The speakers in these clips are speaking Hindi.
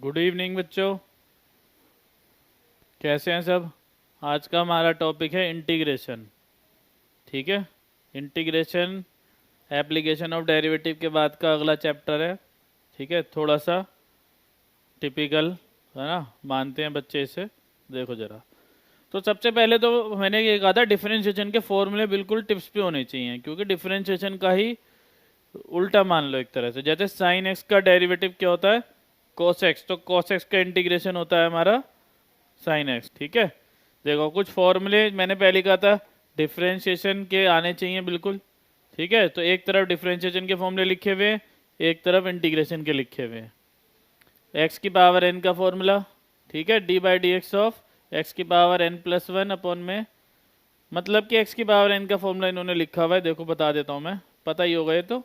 गुड इवनिंग बच्चों, कैसे हैं सब। आज का हमारा टॉपिक है इंटीग्रेशन। ठीक है, इंटीग्रेशन एप्लीकेशन ऑफ डेरिवेटिव के बाद का अगला चैप्टर है। ठीक है, थोड़ा सा टिपिकल है ना, मानते हैं बच्चे इसे। देखो जरा, तो सबसे पहले तो मैंने ये कहा था डिफरेंशिएशन के फॉर्मूले बिल्कुल टिप्स पे होने चाहिए, क्योंकि डिफरेंशिएशन का ही उल्टा मान लो एक तरह से। जैसे साइन एक्स का डेरिवेटिव क्या होता है, कोस एक्स, तो कोस एक्स का इंटीग्रेशन होता है हमारा साइन एक्स। ठीक है, देखो कुछ फॉर्मूले मैंने पहले कहा था डिफरेंशिएशन के आने चाहिए बिल्कुल। ठीक है, तो एक तरफ डिफरेंशिएशन के फॉर्मूले लिखे हुए हैं, एक तरफ इंटीग्रेशन के लिखे हुए हैं। एक्स की पावर एन का फॉर्मूला, ठीक है, d by D x of x की power N plus one upon में, मतलब कि एक्स की पावर एन का फॉर्मूला इन्होंने लिखा हुआ है, देखो बता देता हूँ मैं, पता ही होगा ये तो।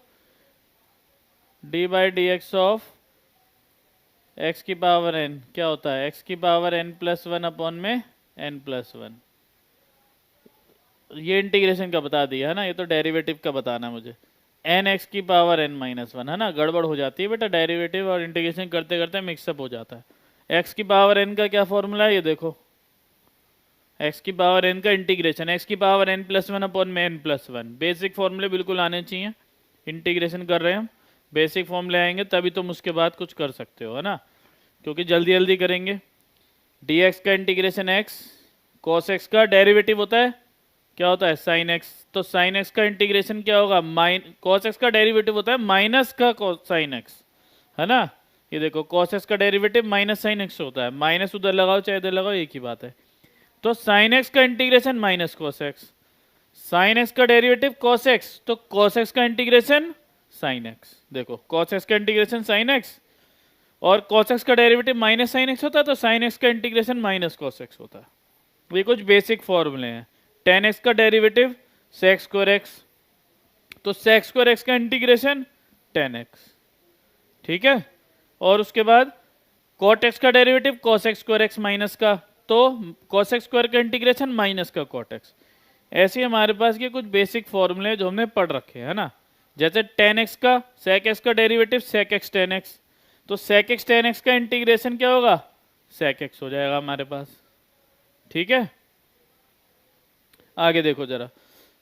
D by D x of x की पावर एन क्या होता है, एक्स की power N plus one upon में एन प्लस वन। ये इंटीग्रेशन का बता दिया है ना, ये तो डेरिवेटिव का बताना है मुझे। एन एक्स की पावर एन माइनस वन है ना, गड़बड़ हो जाती है बेटा, डेरिवेटिव और इंटीग्रेशन करते करते मिक्सअप हो जाता है। एक्स की पावर एन का क्या फॉर्मूला है, ये देखो, एक्स की पावर एन का इंटीग्रेशन एक्स की power N plus one upon में एन प्लस वन। बेसिक फॉर्मूले बिल्कुल आने चाहिए, इंटीग्रेशन कर रहे हैं हम, बेसिक फॉर्मूले आएंगे तभी तुम उसके बाद कुछ कर सकते हो, है ना, क्योंकि जल्दी जल्दी करेंगे। डी एक्स का इंटीग्रेशन एक्स, कॉस एक्स का डेरिवेटिव होता है क्या होता है, साइन एक्स, तो साइन एक्स का इंटीग्रेशन क्या होगा, कॉस एक्स का डेरिवेटिव होता है माइनस का साइन एक्स, है ना। ये देखो कॉस एक्स का डेरिवेटिव माइनस साइन एक्स होता है, माइनस उधर लगाओ चाहे इधर लगाओ एक ही बात है। तो साइन एक्स का integration minus cos x, sine x का डेरिवेटिव कॉस एक्स, तो कॉस एक्स का इंटीग्रेशन साइन एक्स। देखो कॉस एक्स का इंटीग्रेशन साइन एक्स और cos x का डेरिवेटिव माइनस साइन एक्स होता है, तो साइन एक्स का इंटीग्रेशन माइनस cos x होता है। ये कुछ बेसिक फॉर्मूले हैं। टेन एक्स का डेरिवेटिव सेक स्क्वायर एक्स, तो सेक स्क्वायर एक्स का इंटीग्रेशन टेन एक्स। ठीक है, और उसके बाद कॉट एक्स का derivative cos x square x minus का, तो कॉस एक्स स्क्वायर का इंटीग्रेशन माइनस का कॉट एक्स। ऐसे हमारे पास ये कुछ बेसिक फॉर्मूले जो हमने पढ़ रखे हैं, है ना। जैसे टेन एक्स का सेक एक्स का derivative sec X tan X, तो सेक एक्स टेन एक्स का इंटीग्रेशन क्या होगा, सेक एक्स हो जाएगा हमारे पास। ठीक है, आगे देखो जरा,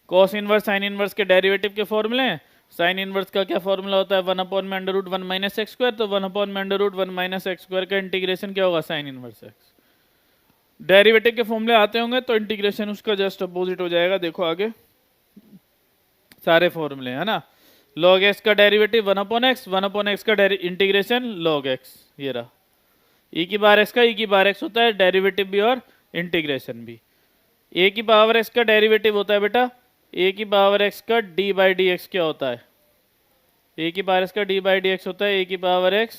कॉस इनवर्स साइन इनवर्स के डेरिवेटिव के फॉर्मूले हैं। साइन इनवर्स का क्या फॉर्मूला होता है, वन अपॉन में under root one minus x square, तो वन अपॉन में under root one minus x square का इंटीग्रेशन क्या होगा, साइन इनवर्स एक्स। डेरिवेटिव के फॉर्मूले आते होंगे तो इंटीग्रेशन उसका जस्ट अपोजिट हो जाएगा। देखो आगे सारे फॉर्मूले, है ना। लॉग एक्स का डेरिवेटिव वन अपॉन एक्स का इंटीग्रेशन लॉग एक्स, ये रहा। ई की बार एक्स का ई की बार एक्स होता है डेरिवेटिव भी और इंटीग्रेशन भी। ए की पावर एक्स का डेरिवेटिव होता है बेटा ए की पावर एक्स का डी बाई डी एक्स क्या होता है, ए की पावर एक्स का डी बाई डी एक्स होता है ए की पावर एक्स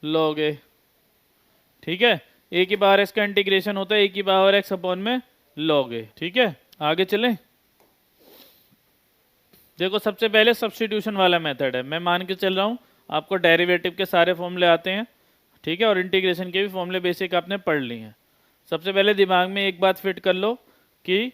लॉग ए। ठीक है, ए की पावर एक्स का इंटीग्रेशन होता है ए की पावर एक्स अपॉन में लॉग ए। ठीक है, आगे चलें। देखो सबसे पहले सब्स्टिट्यूशन वाला मेथड है, मैं मान के चल रहा हूँ आपको डेरिवेटिव के सारे फॉर्मूले आते हैं। ठीक है, और इंटीग्रेशन के भी फॉर्मूले बेसिक आपने पढ़ लिए हैं। सबसे पहले दिमाग में एक बात फिट कर लो कि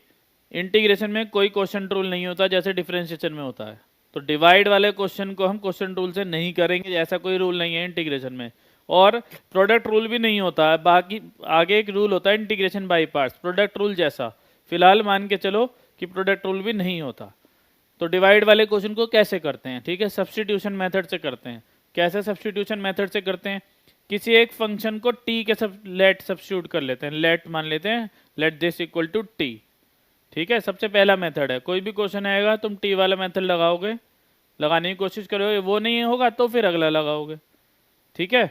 इंटीग्रेशन में कोई क्वेश्चन रूल नहीं होता जैसे डिफरेंशिएशन में होता है। तो डिवाइड वाले क्वेश्चन को हम क्वेश्चन रूल से नहीं करेंगे, ऐसा कोई रूल नहीं है इंटीग्रेशन में। और प्रोडक्ट रूल भी नहीं होता है, बाकी आगे एक रूल होता है integration by parts, product rule जैसा। फिलहाल मान के चलो कि प्रोडक्ट रूल भी नहीं होता। तो डिवाइड वाले क्वेश्चन को कैसे करते हैं, ठीक है, सब्स्टिट्यूशन मेथड से करते हैं। कैसे सब्स्टिट्यूशन मेथड से करते हैं, किसी एक फंक्शन को टी के लेट सब्स्टिट्यूट कर लेते हैं, लेट मान लेते हैं, let this equal to T. ठीक है, सबसे पहला मेथड है। कोई भी क्वेश्चन आएगा तुम टी वाला मेथड लगाओगे, लगाने की कोशिश करोगे, वो नहीं होगा तो फिर अगला लगाओगे। ठीक है,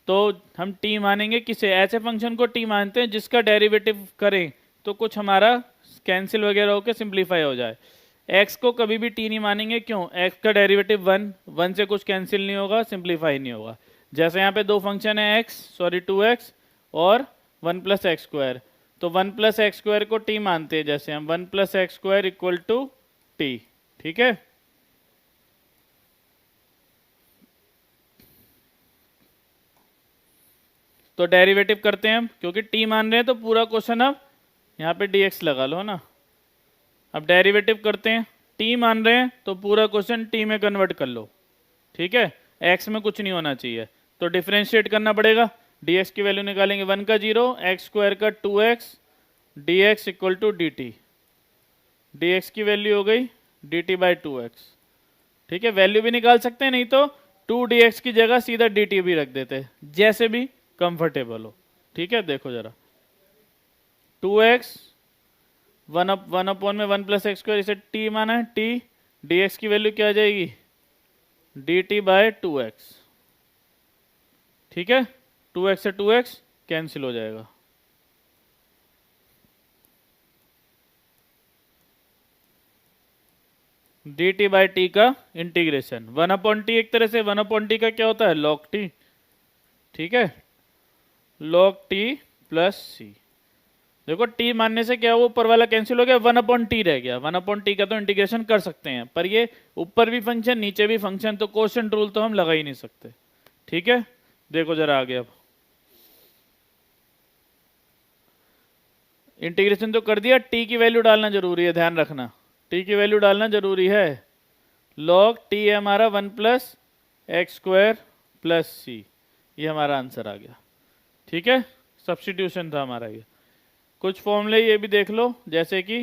तो हम टी मानेंगे किसे, ऐसे फंक्शन को टी मानते हैं जिसका डेरिवेटिव करें तो कुछ हमारा कैंसिल वगैरह होकर सिंप्लीफाई हो जाए। एक्स को कभी भी टी नहीं मानेंगे, क्यों, एक्स का डेरिवेटिव वन, वन से कुछ कैंसिल नहीं होगा, सिंप्लीफाई नहीं होगा। जैसे यहाँ पे दो फंक्शन है एक्स, सॉरी टू एक्स और वन प्लस एक्स स्क्वायर, तो वन प्लस एक्स स्क्वायर को टी मानते हैं, जैसे हम one plus X square equal to T. ठीक है, तो डेरिवेटिव करते हैं हम, क्योंकि टी मान रहे हैं तो पूरा क्वेश्चन अब यहाँ पे dx लगा लो ना। अब डेरिवेटिव करते हैं, टी मान रहे हैं तो पूरा क्वेश्चन टी में कन्वर्ट कर लो। ठीक है, एक्स में कुछ नहीं होना चाहिए, तो डिफरेंशिएट करना पड़ेगा, dx की वैल्यू निकालेंगे 1 का 0, एक्स स्क्वायर का 2x, dx equal to D T. dx की वैल्यू हो गई dt बाई 2x। ठीक है, वैल्यू भी निकाल सकते हैं, नहीं तो 2dx की जगह सीधा dt भी रख देते हैं, जैसे भी कंफर्टेबल हो। ठीक है, देखो जरा 2x 1 अपॉन में 1 प्लस एक्स स्क्वायर, इसे t माना है, t dx की वैल्यू क्या आ जाएगी dt बाय 2x। ठीक है, 2x से 2x कैंसिल हो जाएगा। dt बाई टी का इंटीग्रेशन 1 अपॉन टी, एक तरह से 1 अपॉन टी का क्या होता है log t। ठीक है, log t प्लस सी। देखो t मानने से क्या हुआ, ऊपर वाला कैंसिल हो गया, 1 अपॉन टी रह गया। 1 अपॉन टी का तो इंटीग्रेशन कर सकते हैं, पर ये ऊपर भी फंक्शन नीचे भी फंक्शन, तो कोशेंट रूल तो हम लगा ही नहीं सकते। ठीक है, देखो जरा आगे। अब इंटीग्रेशन तो कर दिया, t की वैल्यू डालना जरूरी है, ध्यान रखना t की वैल्यू डालना जरूरी है। log t है हमारा 1 प्लस एक्स स्क्वायर प्लस सी, ये हमारा आंसर आ गया। ठीक है, सब्स्टिट्यूशन था हमारा ये। कुछ फॉर्मूले ये भी देख लो, जैसे कि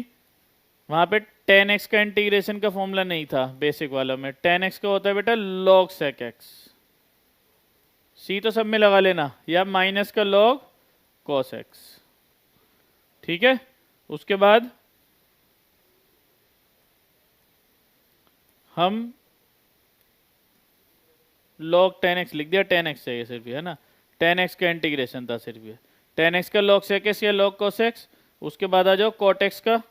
वहां पे tan x का इंटीग्रेशन का फॉर्मूला नहीं था बेसिक वाला में। tan x का होता है बेटा log sec x, सी तो सब में लगा लेना, या माइनस का log cos x। ठीक है, उसके बाद हम log tan x लिख दिया, tan x चाहिए सिर्फ, है ना, tan x का इंटीग्रेशन था सिर्फ ये। tan x का log sec x या log cos x। उसके बाद आ जाओ cot x का,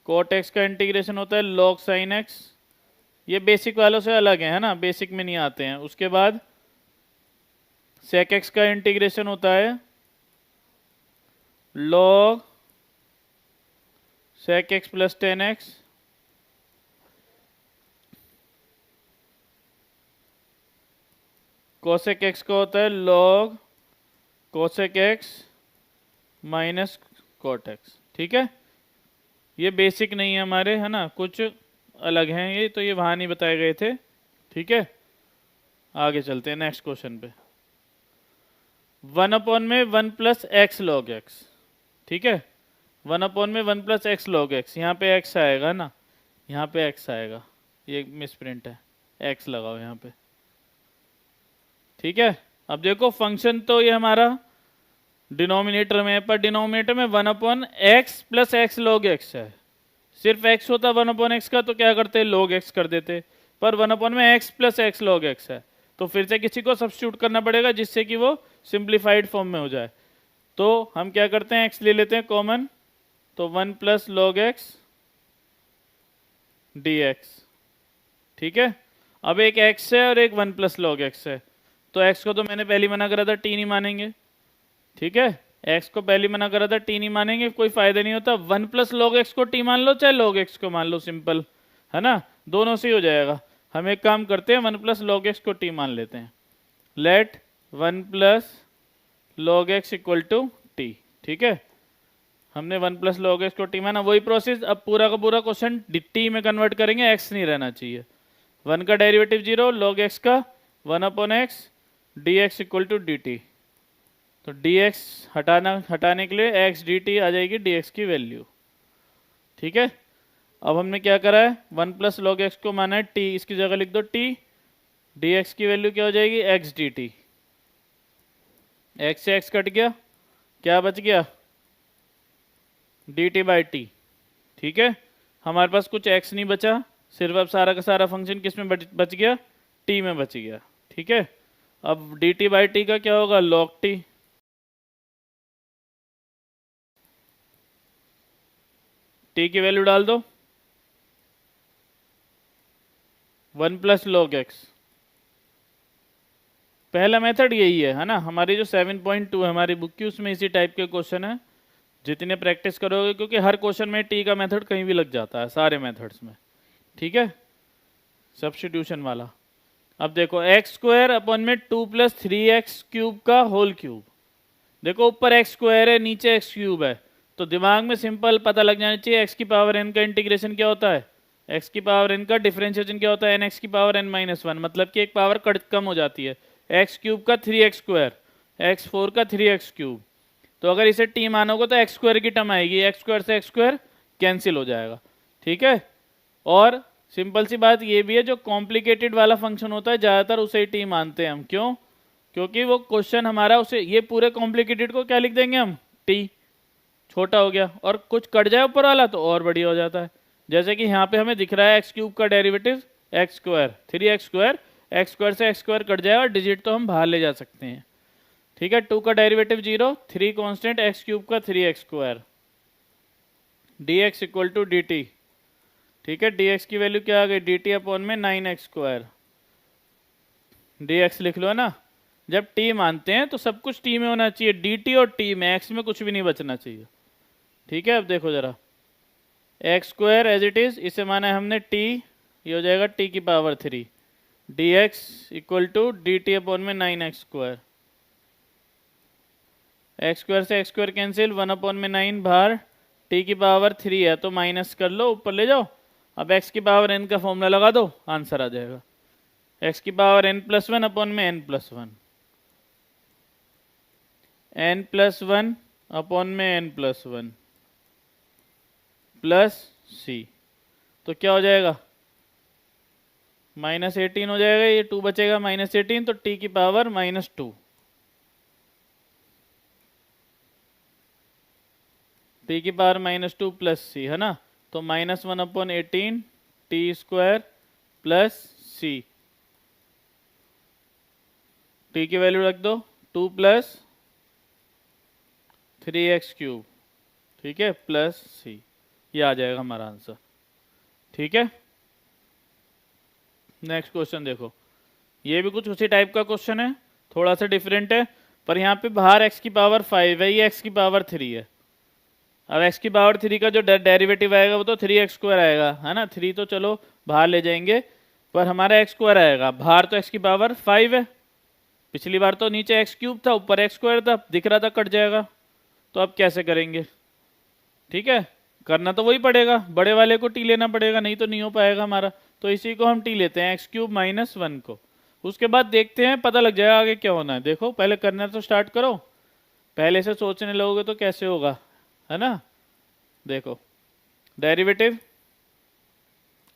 cot x का इंटीग्रेशन होता है log sin x, ये बेसिक वालों से अलग है ना, बेसिक में नहीं आते हैं। उसके बाद sec x का इंटीग्रेशन होता है log sec x plus tan x। cosec x का होता है log cosec x minus cot x। ठीक है, ये बेसिक नहीं है हमारे, है ना, कुछ अलग हैं ये, तो ये वहां नहीं बताए गए थे। ठीक है, आगे चलते हैं नेक्स्ट क्वेश्चन पे। 1 अपॉन में 1 प्लस एक्स लॉग एक्स। ठीक है, 1 अपॉन में 1 प्लस एक्स लॉग एक्स, यहाँ पे x आएगा ना, यहाँ पे x आएगा, ये मिस प्रिंट है, x लगाओ यहाँ पे। ठीक है, अब देखो फंक्शन तो ये हमारा डिनोमिनेटर में है, पर डिनोमिनेटर में 1 upon x plus x log x है। सिर्फ x होता 1 अपॉन एक्स का तो क्या करते, log x कर देते, पर 1 अपॉन में x plus x log x है, तो फिर से किसी को सब्स्टिट्यूट करना पड़ेगा जिससे कि वो सिंप्लीफाइड फॉर्म में हो जाए। तो हम क्या करते हैं, x ले लेते हैं कॉमन, तो 1 प्लस log x dx। ठीक है, अब एक x है और एक 1 प्लस log x है, तो x को तो मैंने पहले मना करा था, t नहीं मानेंगे। ठीक है, x को पहले मना करा था, t नहीं मानेंगे, कोई फायदा नहीं होता। 1 प्लस log x को t मान लो, चाहे log x को मान लो, सिंपल है ना, दोनों से ही हो जाएगा। हम एक काम करते हैं, 1 प्लस log x को t मान लेते हैं। Let 1 plus log x equal to t। ठीक है, हमने 1 प्लस log x को t माना, वही प्रोसेस, अब पूरा का पूरा क्वेश्चन t में कन्वर्ट करेंगे, x नहीं रहना चाहिए। 1 का डेरिवेटिव 0, log x का 1 upon X, dx equal to dt। तो dx हटाने के लिए x dt आ जाएगी dx की वैल्यू। ठीक है, अब हमने क्या करा है, 1 प्लस log x को माना है t, इसकी जगह लिख दो t, dx की वैल्यू क्या हो जाएगी x dt। x से x कट गया, क्या बच गया dt बाई टी। ठीक है, हमारे पास कुछ x नहीं बचा, सिर्फ अब सारा का सारा फंक्शन किस में बच गया, t में बच गया। ठीक है, अब dt बाई टी का क्या होगा log t। t की वैल्यू डाल दो, 1 प्लस log x। पहला मेथड यही है ना, हमारी जो 7.2 है हमारी बुक की, उसमें इसी टाइप के क्वेश्चन है। जितने प्रैक्टिस करोगे, क्योंकि हर क्वेश्चन में t का मेथड कहीं भी लग जाता है, सारे मेथड्स में। ठीक है, सब्स्टिट्यूशन वाला। अब देखो एक्स स्क्वायर अपॉन में 2 प्लस 3x क्यूब का होल क्यूब। देखो ऊपर एक्स स्क्वायर है, नीचे एक्स क्यूब है, तो दिमाग में सिंपल पता लग जाना चाहिए x की पावर n का इंटीग्रेशन क्या होता है, एक्स की पावर एन का डिफरेंशिएशन क्या होता है, एन एक्स की पावर एन माइनस वन, मतलब कि एक पावर कम हो जाती है। एक्स क्यूब का 3x स्क्वायर, एक्स फोर का 3x क्यूब। तो अगर इसे टी मानोगे तो एक्स स्क्वायर की टर्म आएगी, एक्स स्क्वायर से एक्स स्क्वायर कैंसिल हो जाएगा। ठीक है, और सिंपल सी बात ये भी है, जो कॉम्प्लिकेटेड वाला फंक्शन होता है ज़्यादातर उसे ही टी मानते हैं हम। क्यों? क्योंकि वो क्वेश्चन हमारा उसे, ये पूरे कॉम्प्लिकेटेड को क्या लिख देंगे हम, टी, छोटा हो गया, और कुछ कट जाए ऊपर वाला तो और बढ़िया हो जाता है। जैसे कि यहाँ पे हमें दिख रहा है एक्स क्यूब का derivative x square, 3x square, X square से एक्स स्क्वायर कट जाएगा और डिजिट तो हम बाहर ले जा सकते हैं। ठीक है, 2 का डेरिवेटिव 0, 3 कांस्टेंट, एक्स क्यूब का 3x square, dx equal to D T. ठीक है, dx की वैल्यू क्या आ गई, डी टी अपॉन में 9x स्क्वायर, dx लिख लो ना। जब t मानते हैं तो सब कुछ t में होना चाहिए, dt और t में, x में कुछ भी नहीं बचना चाहिए। ठीक है, अब देखो जरा, X square as it is, इसे माना है हमने t, ये हो जाएगा t की power 3, dx equal to D T upon में 9x स्क्वायर, एक्स स्क्वायर से एक्स स्क्वायर कैंसिल, 1 अपॉन में 9 बाहर, t की पावर 3 है तो माइनस कर लो, ऊपर ले जाओ। अब x की पावर n का फॉर्मूला लगा दो, आंसर आ जाएगा, x की power n plus one upon में n plus one, n plus one upon में n प्लस वन प्लस सी। तो क्या हो जाएगा, -18 हो जाएगा, ये 2 बचेगा, -18, तो t की पावर -2, t की पावर -2 प्लस सी, है ना। तो -1 अपॉन 18 टी स्क्वायर प्लस सी, टी की वैल्यू रख दो 2 प्लस 3x क्यूब, ठीक है, प्लस सी, ये आ जाएगा हमारा आंसर। ठीक है, नेक्स्ट क्वेश्चन देखो, ये भी कुछ उसी टाइप का क्वेश्चन है, थोड़ा सा डिफरेंट है, पर यहाँ पे बाहर x की पावर 5 है, ये x की पावर 3 है। अब x की पावर 3 का जो डेरिवेटिव आएगा वो तो 3x स्क्वायर आएगा, है ना। 3 तो चलो बाहर ले जाएंगे, पर हमारा x स्क्वायर आएगा, बाहर तो x की पावर 5 है, पिछली बार तो नीचे x क्यूब था ऊपर x स्क्वायर था, दिख रहा था कट जाएगा, तो अब कैसे करेंगे। ठीक है, करना तो वही पड़ेगा, बड़े वाले को t लेना पड़ेगा, नहीं तो नहीं हो पाएगा हमारा, तो इसी को हम t लेते हैं, एक्स क्यूब माइनस 1 को। उसके बाद देखते हैं, पता लग जाएगा आगे क्या होना है। देखो पहले करना तो स्टार्ट करो, पहले से सोचने लगोगे तो कैसे होगा, है ना। देखो डेरिवेटिव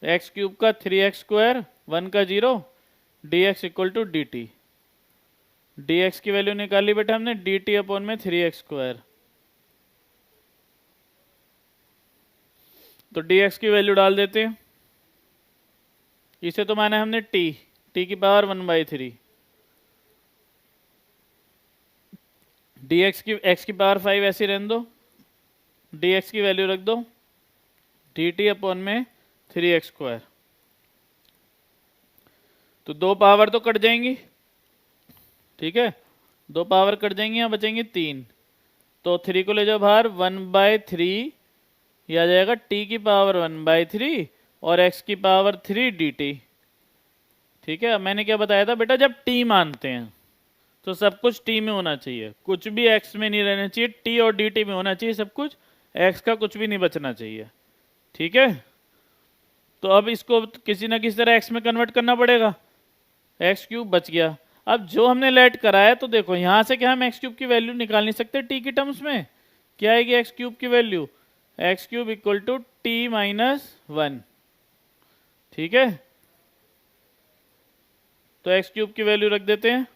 एक्स क्यूब का 3x स्क्वायर, 1 का 0, dx equal to D T, dx की वैल्यू निकाली बेटा हमने, dt अपॉन में 3x स्क्वायर, तो dx की वैल्यू डाल देते हैं, इसे तो माना हमने t की पावर 1/3, dx की x की पावर 5 ऐसे रहने दो, dx की वैल्यू रख दो dt अपॉन में 3x स्क्वायर, तो दो पावर तो कट जाएंगी, ठीक है, दो पावर कट जाएंगी, यहाँ बचेंगे 3, तो 3 को ले जाओ बाहर, 1/3, यह आ जाएगा t की पावर 1/3 और x की पावर 3 dt। ठीक है, अब मैंने क्या बताया था बेटा, जब t मानते हैं तो सब कुछ t में होना चाहिए, कुछ भी x में नहीं रहना चाहिए, t और dt में होना चाहिए सब कुछ, x का कुछ भी नहीं बचना चाहिए। ठीक है, तो अब इसको किसी ना किसी तरह x में कन्वर्ट करना पड़ेगा, एक्स क्यूब बच गया। अब जो हमने लेट करा है, तो देखो यहाँ से क्या हम एक्स क्यूब की वैल्यू निकाल नहीं सकते t की टर्म्स में, क्या आएगी एक्स क्यूब की value, X cube equal to T minus 1। ठीक है, तो एक्स क्यूब की वैल्यू रख देते हैं,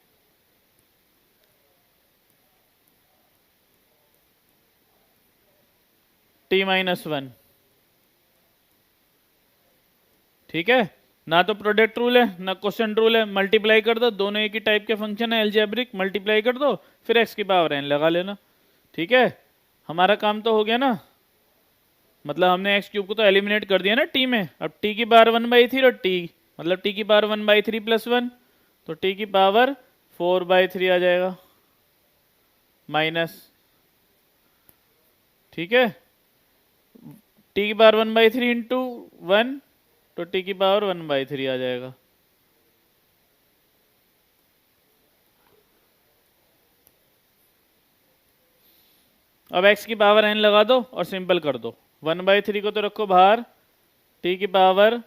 टी माइनस 1। ठीक है, ना तो प्रोडक्ट रूल है ना क्वेश्चन रूल है, मल्टीप्लाई कर दो, दोनों एक ही टाइप के फंक्शन है एल्जेब्रिक, मल्टीप्लाई कर दो फिर एक्स की पावर n लगा लेना। ठीक है, हमारा काम तो हो गया ना, मतलब हमने एक्स क्यूब को तो एलिमिनेट कर दिया ना टी में, अब टी की पावर 1/3 और टी मतलब टी की पावर 1/3 प्लस 1, तो टी की पावर 4/3 आ जाएगा माइनस। ठीक है, टी की पावर 1/3 इंटू 1, तो टी की पावर 1/3 आ जाएगा। अब x की पावर n लगा दो और सिंपल कर दो, 1/3 को तो रखो बाहर, टी की पावर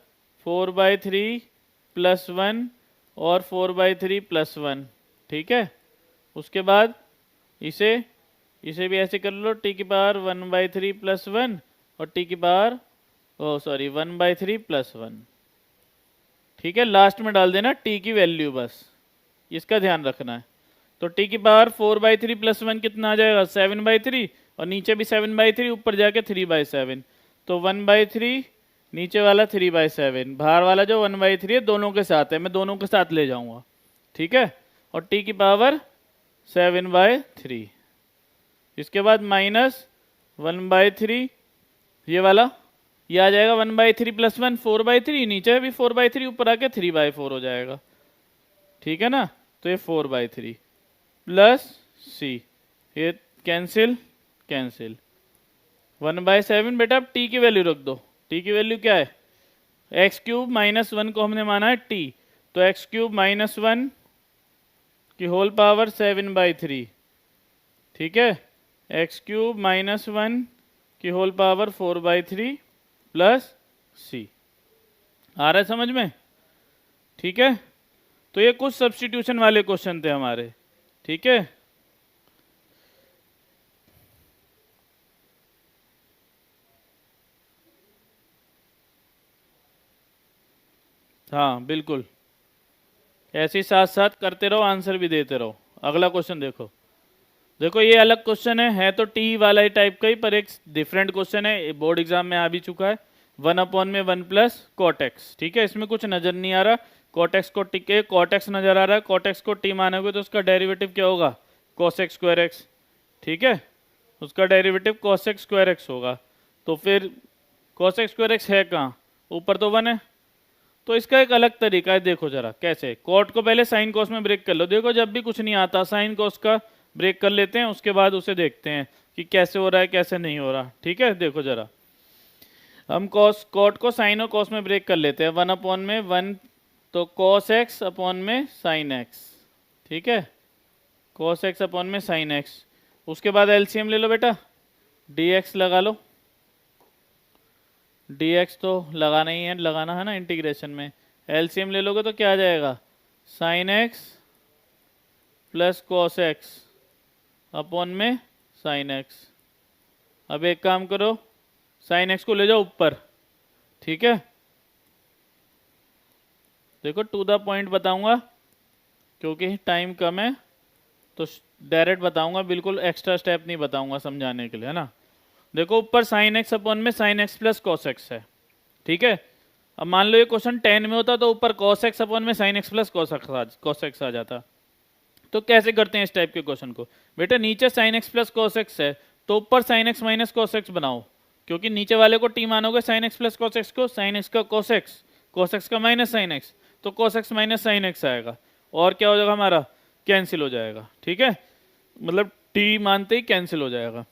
4/3 प्लस 1 और 4/3 प्लस 1, ठीक है। उसके बाद इसे भी ऐसे कर लो, टी की पावर 1/3 प्लस 1 और टी की पावर 1/3 प्लस 1, ठीक है। लास्ट में डाल देना टी की वैल्यू, बस इसका ध्यान रखना है। तो टी की पावर 4/3 प्लस 1 कितना आ जाएगा 7/3, और नीचे भी 7/3, ऊपर जाके 3/7, तो 1/3 नीचे वाला 3/7, बाहर वाला जो 1/3 है दोनों के साथ है, मैं दोनों के साथ ले जाऊंगा, ठीक है। और टी की पावर 7/3, इसके बाद -1/3 ये वाला, ये आ जाएगा 1/3 प्लस 1 4/3, नीचे भी 4/3, ऊपर आके 3/4 हो जाएगा, ठीक है ना। तो ये 4/3 प्लस सी, ये कैंसिल 1/7। बेटा अब टी की वैल्यू रख दो, टी की वैल्यू क्या है, x³ -1 को हमने माना है t, तो x³ -1 की होल पावर 7/3, ठीक है। x³ -1 की होल पावर 4/3 प्लस सी, आ रहा है समझ में, ठीक है। तो ये कुछ सब्स्टिट्यूशन वाले क्वेश्चन थे हमारे, ठीक है। हाँ बिल्कुल, ऐसे ही साथ साथ करते रहो, आंसर भी देते रहो। अगला क्वेश्चन देखो, ये अलग क्वेश्चन है तो टी वाला ही टाइप का ही, पर एक डिफरेंट क्वेश्चन है, बोर्ड एग्जाम में आ भी चुका है। 1/1 प्लस कॉट एक्स, ठीक है। इसमें कुछ नजर नहीं आ रहा, कॉट एक्स को टिके कॉट एक्स नजर आ रहा है, कॉट एक्स को टी मानोगे तो उसका डेरिवेटिव क्या होगा, कॉस एक्स स्क्वायर एक्स, ठीक है। उसका derivative cos x square x होगा। तो फिर कॉस एक्स स्क्वायर एक्स है कहाँ, ऊपर तो 1 है। तो इसका एक अलग तरीका है, देखो जरा कैसे। कॉट को पहले साइन कॉस में ब्रेक कर लो, देखो जब भी कुछ नहीं आता साइन कॉस का ब्रेक कर लेते हैं, उसके बाद उसे देखते हैं कि कैसे हो रहा है कैसे नहीं हो रहा, ठीक है। देखो जरा, हम कॉट को साइन और कॉस में ब्रेक कर लेते हैं। 1/1 तो कॉस एक्स अपॉन में साइन एक्स, ठीक है, कॉस एक्स अपॉन में साइन एक्स। उसके बाद एलसीएम ले लो बेटा, dx लगा लो, dx तो लगाना ही है, लगाना है ना इंटीग्रेशन में। एलसीएम ले लोगे तो क्या आ जाएगा, sine x plus cos x upon में साइन एक्स। अब एक काम करो, साइन एक्स को ले जाओ ऊपर, ठीक है। देखो टू द पॉइंट बताऊंगा क्योंकि टाइम कम है, तो डायरेक्ट बताऊंगा, बिल्कुल एक्स्ट्रा स्टेप नहीं बताऊंगा समझाने के लिए, है ना। देखो ऊपर साइन एक्स अपॉन में sine x plus cos x है, ठीक है। अब मान लो ये क्वेश्चन 10 में होता तो ऊपर कॉस एक्स अपॉन में sine x plus cos x आ जाता। तो कैसे करते हैं इस टाइप के क्वेश्चन को, बेटा नीचे sign x plus cos x है तो ऊपर sine x minus cos x बनाओ, क्योंकि नीचे वाले को टी मानोगे sign x plus cos x को, साइन एक्स का कॉस एक्स का माइनस साइन एक्स, तो cos x minus sine x आएगा, और क्या हो जाएगा हमारा, कैंसिल हो जाएगा, ठीक है। मतलब टी मानते ही कैंसिल हो जाएगा।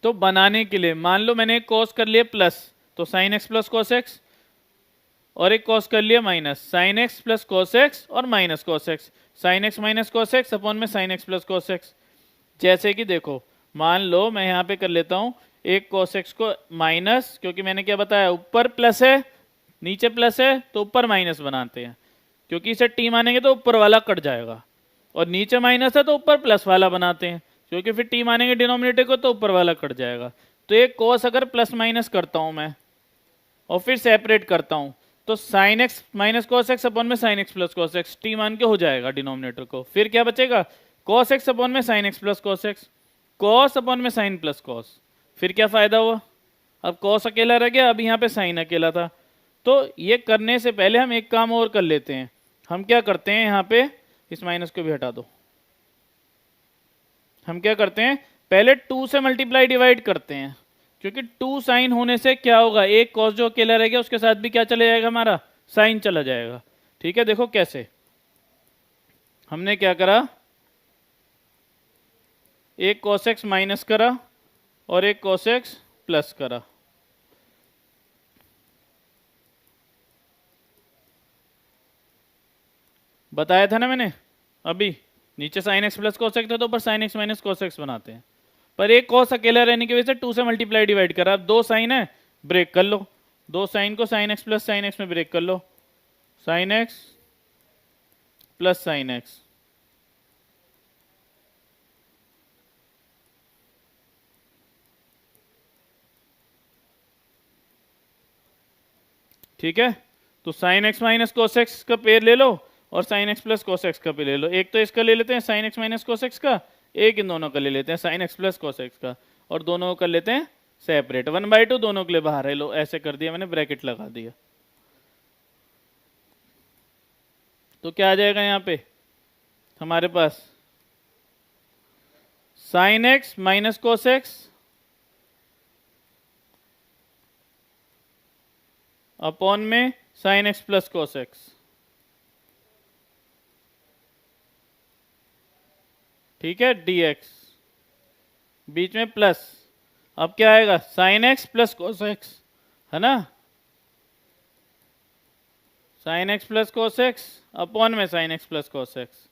तो बनाने के लिए मान लो मैंने एक कॉस कर लिया प्लस, तो sine x plus cos x, और एक कॉस कर लिया minus, sine x plus cos x और minus cos x, sine x minus cos x upon में sine x plus cos x. जैसे कि देखो मान लो मैं यहाँ पे कर लेता हूँ एक कॉस एक्स को माइनस, क्योंकि मैंने क्या बताया ऊपर प्लस है नीचे प्लस है तो ऊपर माइनस बनाते हैं, क्योंकि इसे टी मानेंगे तो ऊपर वाला कट जाएगा, और नीचे माइनस है तो ऊपर प्लस वाला बनाते हैं, क्योंकि फिर टी मानेंगे डिनोमिनेटर को तो ऊपर वाला कट जाएगा। तो एक कॉस अगर प्लस माइनस करता हूँ मैं और फिर सेपरेट करता हूँ, तो sine x minus cos x upon में sine x plus cos x t मान के हो जाएगा डिनोमिनेटर को। फिर क्या बचेगा, कॉस एक्स अपॉन में sine x plus cos x, cos upon में साइन प्लस कॉस। फिर क्या फायदा हुआ, अब कॉस अकेला रह गया, अब यहाँ पे साइन अकेला था। तो ये करने से पहले हम एक काम और कर लेते हैं, हम क्या करते हैं यहाँ पे, इस माइनस को भी हटा दो, हम क्या करते हैं पहले 2 से मल्टीप्लाई डिवाइड करते हैं, क्योंकि 2 साइन होने से क्या होगा, एक कॉस जो अकेला रह गया उसके साथ भी क्या चले जाएगा, हमारा साइन चला जाएगा, ठीक है। देखो कैसे, हमने क्या करा, एक कॉस एक्स माइनस करा और एक कॉस एक्स प्लस करा, बताया था ना मैंने अभी, नीचे sign x plus cos x था तो ऊपर sine x minus cos x बनाते हैं, पर एक कॉस अकेला रहने की वजह से 2 से मल्टीप्लाई डिवाइड करा, अब 2 साइन है ब्रेक कर लो, दो साइन को sine x plus sine x में ब्रेक कर लो, sine x plus sine x, ठीक है। तो sine x minus cos x का पेयर ले लो और sine x plus cos x का पेयर ले लो। एक तो इसका ले लेते हैं sine x minus cos x का, एक इन दोनों का ले लेते हैं sine x plus cos x का, और दोनों को कर लेते हैं सेपरेट। 1/2 दोनों के लिए बाहर है, लो ऐसे कर दिया मैंने, ब्रैकेट लगा दिया। तो क्या आ जाएगा यहाँ पे हमारे पास, sine x minus cos x upon में sine x plus cos x, ठीक है, dx, बीच में प्लस। अब क्या आएगा, sine x plus cos x, है ना, sine x plus cos x upon में sine x plus cos x.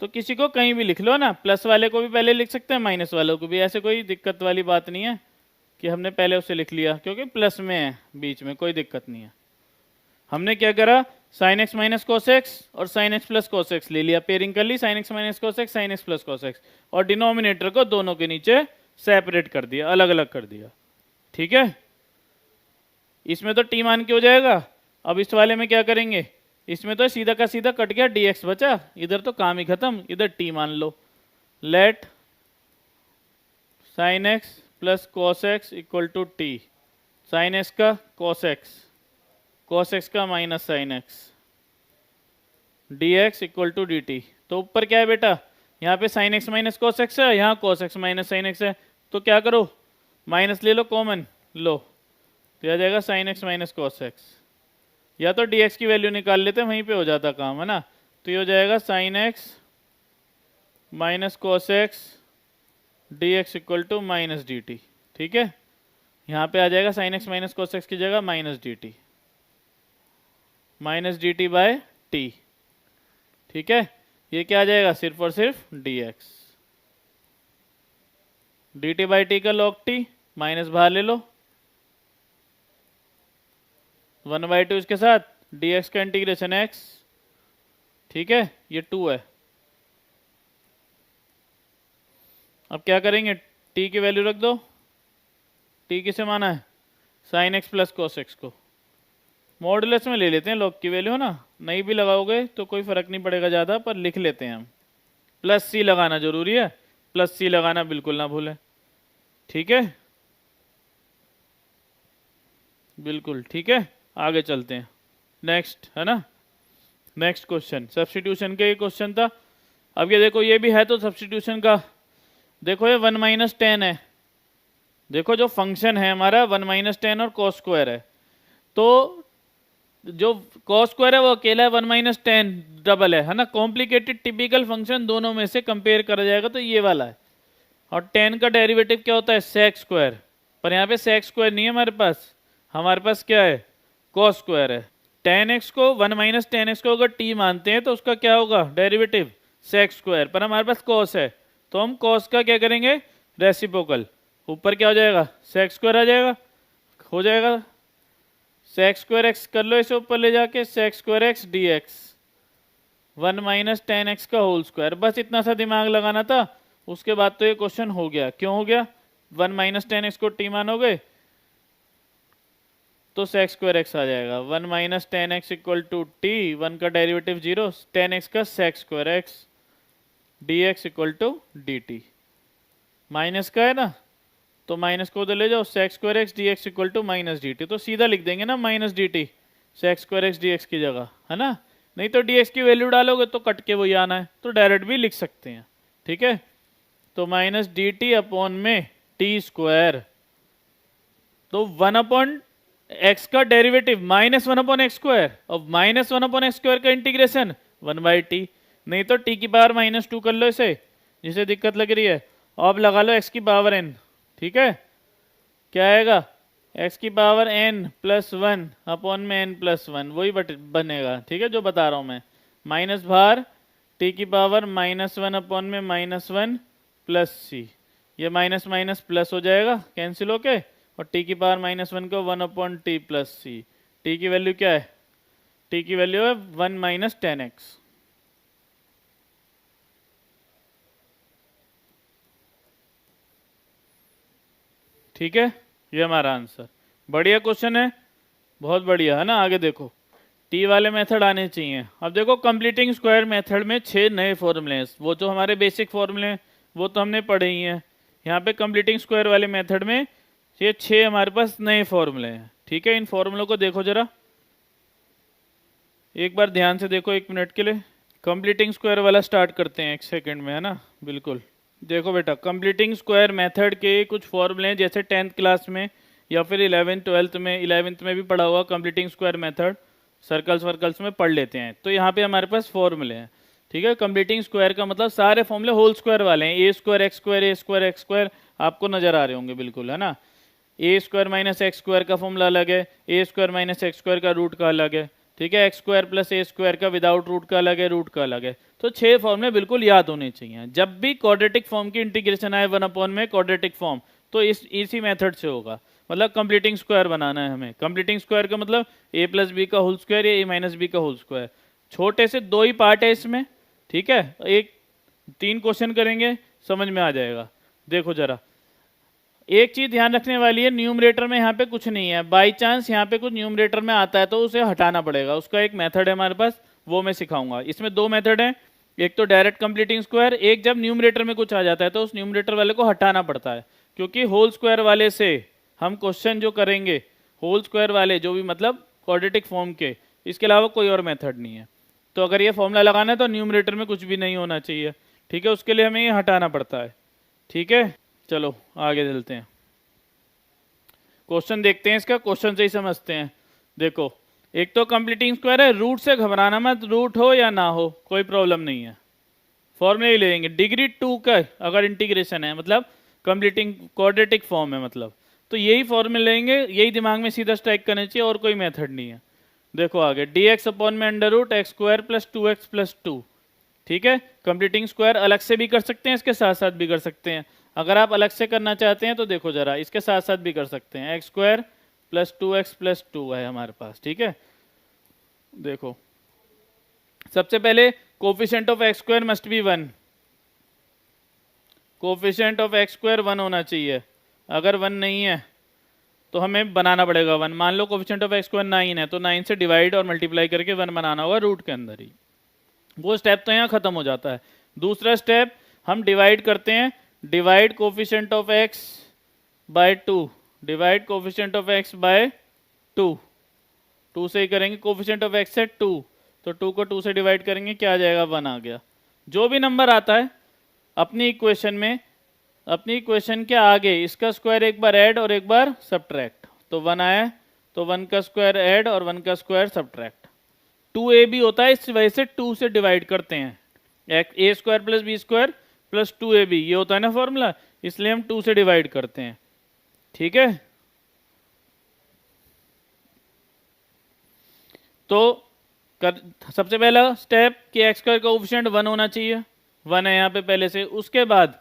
तो किसी को कहीं भी लिख लो ना, प्लस वाले को भी पहले लिख सकते हैं, माइनस वालों को भी, ऐसे कोई दिक्कत वाली बात नहीं है कि हमने पहले उसे लिख लिया, क्योंकि प्लस में है बीच में, कोई दिक्कत नहीं है। हमने क्या करा, sine x minus cos x और sine x plus cos x ले लिया, पेयरिंग कर ली, sine x minus cos x, sine x plus cos x, और डिनोमिनेटर को दोनों के नीचे सेपरेट कर दिया, अलग अलग कर दिया, ठीक है। इसमें तो टी मान के हो जाएगा। अब इस वाले में क्या करेंगे, इसमें तो सीधा का सीधा कट गया, dx बचा, इधर तो काम ही खत्म, इधर टी मान लो। Let sine x plus cos x equal to t, sine x का कोस एक्स, कोस एक्स का minus sine x, dx equal to dt। तो ऊपर क्या है बेटा, यहाँ पे sine x minus cos x है, यहाँ cos x minus sine x है, तो क्या करो, माइनस ले लो कॉमन, लो तो आ जाएगा sine x minus cos x, या तो dx की वैल्यू निकाल लेते हैं, वहीं पे हो जाता काम, है ना। तो ये हो जाएगा sine x minus cos X dx equal to minus dt, ठीक है। यहाँ पे आ जाएगा sine x minus cos X की जगह minus dt, minus dt by T, ठीक है। ये क्या आ जाएगा, सिर्फ और सिर्फ dx, dt बाई टी का log t, माइनस बाहर ले लो, 1/2 इसके साथ, dx का इंटीग्रेशन x, ठीक है, ये 2 है। अब क्या करेंगे, t की वैल्यू रख दो, t किसे माना है, sign x plus cos x को, मॉडुलस में ले लेते हैं log की वैल्यू, है ना, नहीं भी लगाओगे तो कोई फर्क नहीं पड़ेगा ज़्यादा, पर लिख लेते हैं हम। प्लस सी लगाना जरूरी है, प्लस सी लगाना बिल्कुल ना भूलें, ठीक है, बिल्कुल ठीक है। आगे चलते हैं, नेक्स्ट, है ना, नेक्स्ट क्वेश्चन सब्स्टिट्यूशन के क्वेश्चन था। अब ये देखो, ये भी है तो सब्स्टिट्यूशन का, देखो ये 1 माइनस 10 है, देखो जो फंक्शन है हमारा 1 माइनस 10 और कॉस स्क्वायर है, तो जो कॉस स्क्वायर है वो अकेला है, 1 माइनस 10 डबल है ना। कॉम्प्लिकेटेड टिपिकल फंक्शन दोनों में से कंपेयर करा जाएगा तो ये वाला है, और 10 का डेरिवेटिव क्या होता है, सेक स्क्वायर, पर यहाँ पे सेक स्क्वायर नहीं है हमारे पास क्या है, कॉस स्क्वायर है। 10x को 1 माइनस 10x को अगर t मानते हैं तो उसका क्या होगा, डेरिवेटिव सेक स्क्वायर, पर हमारे पास कॉस है तो हम कॉस का क्या करेंगे, रेसिप्रोकल, ऊपर क्या हो जाएगा, सेक स्क्वायर आ जाएगा, हो जाएगा सेक स्क्वायर एक्स, कर लो इसे ऊपर ले जाके, sec square X D X, 1 minus 10x का होल स्क्वायर, बस इतना सा दिमाग लगाना था। उसके बाद तो ये क्वेश्चन हो गया। क्यों हो गया, 1 माइनस 10x को t मानोगे तो सेक स्क्वायर एक्स आ जाएगा, 1 minus 10x equal to T, 1 का डेरिवेटिव 0, 10x का sec square x dx equal to dt, minus का है ना तो माइनस को उधर ले जाओ, sec square x dx equal to minus dt, तो सीधा लिख देंगे ना minus dt sec square x dx की जगह, है ना। नहीं तो dx की वैल्यू डालोगे तो कट के वही आना है, तो डायरेक्ट भी लिख सकते हैं, ठीक है। तो माइनस dt अपॉन में टी स्क्वायर, तो 1 अपॉन एक्स का derivative minus 1 upon x square, और माइनस 1 अपॉन एक्स स्क्वायर का इंटीग्रेशन 1 बाई टी, नहीं तो टी की पावर -2 कर लो इसे, जिसे दिक्कत लग रही है, अब लगा लो एक्स की पावर n, ठीक है। क्या आएगा, एक्स की पावर n प्लस 1 अपॉन में n प्लस 1, वही बनेगा, ठीक है, जो बता रहा हूँ मैं, माइनस बाहर टी की पावर -1 अपॉन में -1 प्लस सी, ये माइनस माइनस प्लस हो जाएगा कैंसिल होके, और टी की पावर -1 को 1/t+c। टी की वैल्यू क्या है? टी की वैल्यू है 1 - 10x। ठीक है, ये हमारा आंसर। बढ़िया क्वेश्चन है, बहुत बढ़िया है ना। आगे देखो, टी वाले मेथड आने चाहिए। अब देखो कंप्लीटिंग स्क्वायर मेथड में 6 नए फॉर्मूले हैं। वो जो हमारे बेसिक फॉर्मूले हैं वो तो हमने पढ़े ही हैं। यहाँ पे कंप्लीटिंग स्क्वायर वाले मेथड में ये 6 हमारे पास नए फॉर्मूले हैं। ठीक है, इन फॉर्मूलों को देखो जरा, एक बार ध्यान से देखो 1 मिनट के लिए। कंप्लीटिंग स्क्वायर वाला स्टार्ट करते हैं 1 सेकेंड में, है ना। बिल्कुल, देखो बेटा, कंप्लीटिंग स्क्वायर मेथड के कुछ फॉर्मूले हैं, जैसे 10th क्लास में या फिर 11th 12th में, 11th में भी पढ़ा हुआ कंप्लीटिंग स्क्वायर मेथड, सर्कल्स वर्कल्स में पढ़ लेते हैं। तो यहाँ पे हमारे पास फॉर्मूले हैं। ठीक है, कंप्लीटिंग स्क्वायर का मतलब सारे फॉर्मूले होल स्क्वायर वाले हैं। A square X square, A square X square आपको नजर आ रहे होंगे, बिल्कुल, है ना। ए स्क्वायर माइनस एक्स स्क्वायर का फॉर्मूला अलग है, a square minus x square का रूट का अलग है। ठीक है, x square plus a square का विदाउट रूट का अलग है, रूट का अलग है। तो 6 फॉर्मूले बिल्कुल याद होने चाहिए। जब भी क्वाड्रेटिक फॉर्म की इंटीग्रेशन आए 1/, में क्वाड्रेटिक फॉर्म, तो इसी मेथड से होगा। मतलब कंप्लीटिंग स्क्वायर बनाना है हमें। कंप्लीटिंग स्क्वायर का मतलब ए प्लस बी का होल स्क्वायर या ए माइनस बी का होल स्क्वायर। छोटे से 2 ही पार्ट है इसमें। ठीक है, 3 क्वेश्चन करेंगे, समझ में आ जाएगा। देखो जरा, एक चीज ध्यान रखने वाली है, न्यूमरेटर में यहाँ पे कुछ नहीं है। बाई चांस यहाँ पे कुछ न्यूमरेटर में आता है तो उसे हटाना पड़ेगा। उसका एक मेथड है हमारे पास, वो मैं सिखाऊंगा। इसमें 2 मेथड हैं, एक तो डायरेक्ट कंप्लीटिंग स्क्वायर, एक जब न्यूमरेटर में कुछ आ जाता है तो उस न्यूमरेटर वाले को हटाना पड़ता है। क्योंकि होल स्क्वायर वाले से हम क्वेश्चन जो करेंगे, होल स्क्वायर वाले जो भी मतलब क्वाड्रेटिक फॉर्म के, इसके अलावा कोई और मेथड नहीं है। तो अगर ये फॉर्मूला लगाना है तो न्यूमरेटर में कुछ भी नहीं होना चाहिए। ठीक है, उसके लिए हमें ये हटाना पड़ता है। ठीक है, चलो आगे चलते हैं, क्वेश्चन देखते हैं। इसका क्वेश्चन से ही समझते हैं। देखो, एक तो कंप्लीटिंग स्क्वायर है, रूट से घबराना मत, रूट हो या ना हो कोई प्रॉब्लम नहीं है। फॉर्मूले ही लेंगे, डिग्री 2 का अगर इंटीग्रेशन है, मतलब कंप्लीटिंग क्वाड्रेटिक फॉर्म है, मतलब तो यही फॉर्मूले लेंगे, यही दिमाग में सीधा स्ट्राइक करना चाहिए, और कोई मेथड नहीं है। देखो आगे, डी एक्स अपॉन में under root x square plus 2x plus 2। ठीक है, कंप्लीटिंग स्क्वायर अलग से भी कर सकते हैं, इसके साथ साथ भी कर सकते हैं। अगर आप अलग से करना चाहते हैं तो देखो जरा, इसके साथ साथ भी कर सकते हैं। X square plus 2x plus 2 है हमारे पास। ठीक है, देखो सबसे पहले coefficient of x square must be 1। Coefficient of x square 1 होना चाहिए। अगर 1 नहीं है तो हमें बनाना पड़ेगा 1। मान लो कोफिशिएंट ऑफ एक्स स्क्वायर 9 है तो 9 से डिवाइड और मल्टीप्लाई करके 1 बनाना होगा रूट के अंदर ही। वो स्टेप तो यहाँ खत्म हो जाता है। दूसरा स्टेप, हम डिवाइड करते हैं, divide coefficient of x by 2, divide coefficient of x by 2। 2 से ही करेंगे, कोफिशिएंट ऑफ एक्स है 2, तो 2 को 2 से डिवाइड करेंगे, क्या आ जाएगा? 1 आ गया। जो भी नंबर आता है अपनी इक्वेशन में, अपनी इक्वेशन के आगे इसका स्क्वायर एक बार ऐड और एक बार सब्ट्रैक्ट। तो 1 आया तो 1 का स्क्वायर ऐड और 1 का स्क्वायर सब्ट्रैक्ट। 2a भी होता है, इस वजह से 2 से डिवाइड करते हैं। A square plus b square plus 2ab, ये होता है ना फॉर्मूला, इसलिए हम 2 से डिवाइड करते हैं। ठीक है, तो सबसे पहला स्टेप कि एक्स स्क्वायर का कोफिशिएंट 1 होना चाहिए, 1 है यहाँ पे पहले से। उसके बाद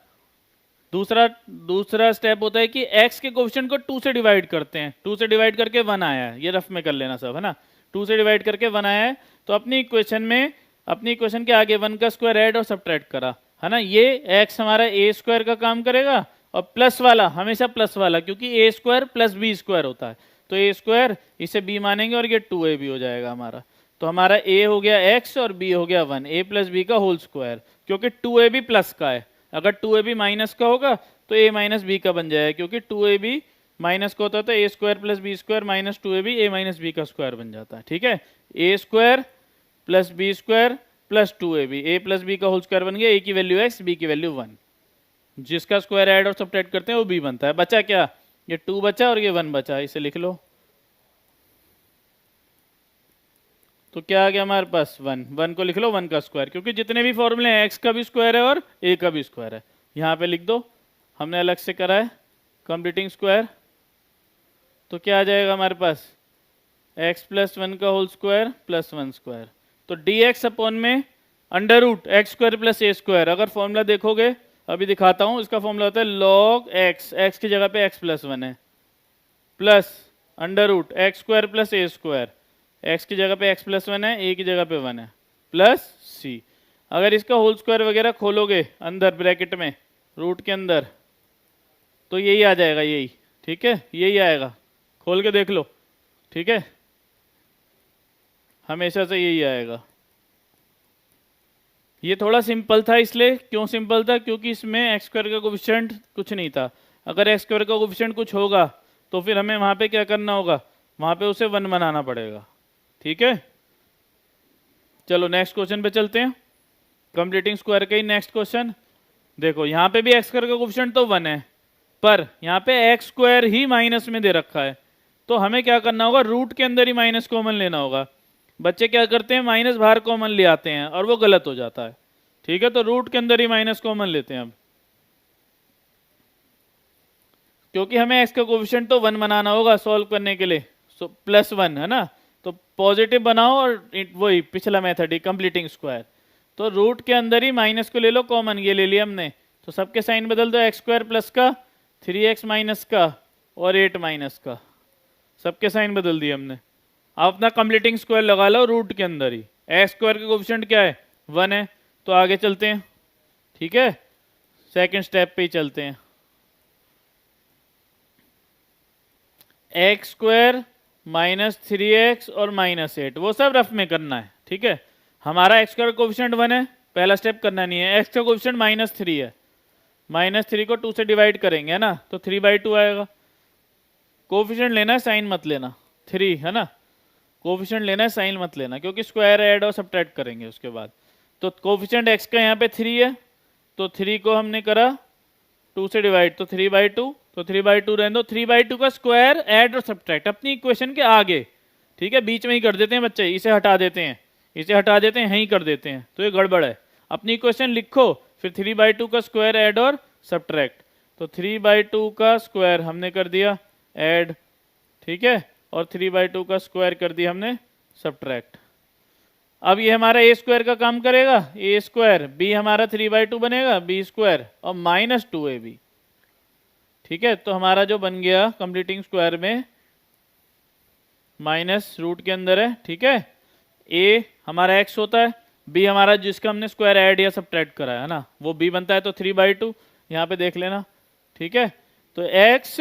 दूसरा स्टेप होता है कि x के कोफिशिएंट को 2 से डिवाइड करते हैं। 2 से डिवाइड करके 1 आया है, ये रफ में कर लेना सब, है ना। 2 से डिवाइड करके 1 आया है, तो अपनी इक्वेशन में, अपनी इक्वेशन के आगे 1 का स्क्वायर ऐड और सब्ट्रैक्ट करा, है ना। ये x हमारा ए स्क्वायर का काम करेगा, और प्लस वाला हमेशा प्लस वाला, क्योंकि ए स्क्वायर प्लस बी स्क्वायर होता है। तो ए स्क्वायर इसे b मानेंगे और ये 2a भी हो जाएगा हमारा। तो हमारा a हो गया x और b हो गया 1, a प्लस बी का होल स्क्वायर, क्योंकि 2a भी प्लस का है। अगर 2ab माइनस का होगा तो a माइनस बी का बन जाएगा, क्योंकि 2ab माइनस का होता है तो a square plus b square minus 2ab a minus b का स्क्वायर बन जाता है। ठीक है, a square plus b square plus 2ab, a plus b का होल स्क्वायर बन गया। a की वैल्यू x, b की वैल्यू 1, जिसका स्क्वायर ऐड और सब्ट्रैक्ट करते हैं वो b बनता है। बचा क्या? ये 2 बचा और ये 1 बचा, इसे लिख लो। तो क्या आ गया हमारे पास? 1 को लिख लो 1 का स्क्वायर, क्योंकि जितने भी फॉर्मूले हैं x का भी स्क्वायर है और a का भी स्क्वायर है। यहाँ पे लिख दो, हमने अलग से करा है कंप्लीटिंग स्क्वायर। तो क्या आ जाएगा हमारे पास? x प्लस 1 का होल स्क्वायर प्लस 1 स्क्वायर। तो डी एक्स अपॉन में under root x square plus a square. अगर फॉर्मूला देखोगे, अभी दिखाता हूँ, इसका फॉर्मूला होता है log x, x की जगह पे x प्लस 1 है, plus under root x square plus a square, x की जगह पे एक्स प्लस वन है, ए की जगह पे वन है, प्लस सी। अगर इसका होल स्क्वायर वगैरह खोलोगे अंदर ब्रैकेट में रूट के अंदर तो यही आ जाएगा, यही। ठीक है, यही आएगा, खोल के देख लो। ठीक है, हमेशा से यही आएगा। ये थोड़ा सिंपल था, इसलिए क्यों सिंपल था, क्योंकि इसमें एक्स स्क्वायर का कोफिशिएंट कुछ नहीं था। अगर एक्स स्क्वायर का कोफिशिएंट कुछ होगा तो फिर हमें वहां पे क्या करना होगा, वहां पे उसे वन बनाना पड़ेगा। ठीक है, चलो नेक्स्ट क्वेश्चन पे चलते हैं। कंप्लीटिंग स्क्वायर का ही नेक्स्ट क्वेश्चन देखो, यहाँ पे भी एक्स स्क्वायर का कोफिशिएंट तो वन है, पर यहाँ पे एक्स स्क्वायर ही माइनस में दे रखा है, तो हमें क्या करना होगा, रूट के अंदर ही माइनस कॉमन लेना होगा। बच्चे क्या करते हैं, माइनस बाहर कॉमन ले आते हैं और वो गलत हो जाता है। ठीक है, तो रूट के अंदर ही माइनस कॉमन लेते हैं अब, क्योंकि हमें एक्स का कोफिशिएंट तो वन बनाना होगा सॉल्व करने के लिए। सो प्लस वन है ना, तो पॉजिटिव बनाओ और वही पिछला मेथड ही कंप्लीटिंग स्क्वायर। तो रूट के अंदर ही माइनस को ले लो कॉमन, ये ले लिया हमने, तो सबके साइन बदल दो, एक्स स्क्वायर प्लस का, 3x माइनस का और 8 माइनस का, सबके साइन बदल दिए हमने। आप अपना कंप्लीटिंग स्क्वायर लगा लो रूट के अंदर ही। एक्स स्क्वायर का कोफिशिएंट क्या है, वन है, तो आगे चलते हैं। ठीक है, सेकंड स्टेप पे ही चलते हैं। एक्स स्क्वायर माइनस 3x और माइनस 8, वो सब रफ में करना है। ठीक है, हमारा एक्स स्क्वायर कोफिशिएंट वन है, पहला स्टेप करना नहीं है। एक्स का कोफिशिएंट -3 है, -3 को 2 से डिवाइड करेंगे है ना, तो 3/2 आएगा। कोफिशिएंट लेना है, साइन मत लेना, 3 है ना, कोफिशिएंट लेना है, साइन मत लेना, क्योंकि स्क्वायर ऐड और सब्ट्रैक्ट करेंगे उसके बाद। तो कोफिशिएंट एक्स का यहाँ पे 3 है, तो 3 को हमने करा 2 से डिवाइड, तो 3/2, तो 3/2 रहने दो। 3/2 का स्क्वायर ऐड और सब्ट्रैक्ट अपनी इक्वेशन के आगे। ठीक है, बीच में ही कर देते हैं बच्चे, इसे हटा देते हैं, इसे हटा देते हैं, यहीं कर देते हैं, तो ये गड़बड़ है। अपनी इक्वेशन लिखो, फिर 3/2 का स्क्वायर ऐड और सब्ट्रैक्ट, तो 3/2 का स्क्वायर हमने कर दिया ऐड, ठीक है, और 3/2 का स्क्वायर कर दिया हमने सब्ट्रैक्ट। अब ये हमारा ए स्क्वायर का काम करेगा, ए स्क्वायर, बी हमारा 3/2 बनेगा, बी स्क्वायर और -2ab। ठीक है, तो हमारा जो बन गया कंप्लीटिंग स्क्वायर में माइनस रूट के अंदर है। ठीक है, ए हमारा एक्स होता है, बी हमारा जिसका हमने स्क्वायर ऐड या सब्ट्रैक्ट करा है ना, वो बी बनता है, तो 3/2 यहाँ पे देख लेना। ठीक है, तो एक्स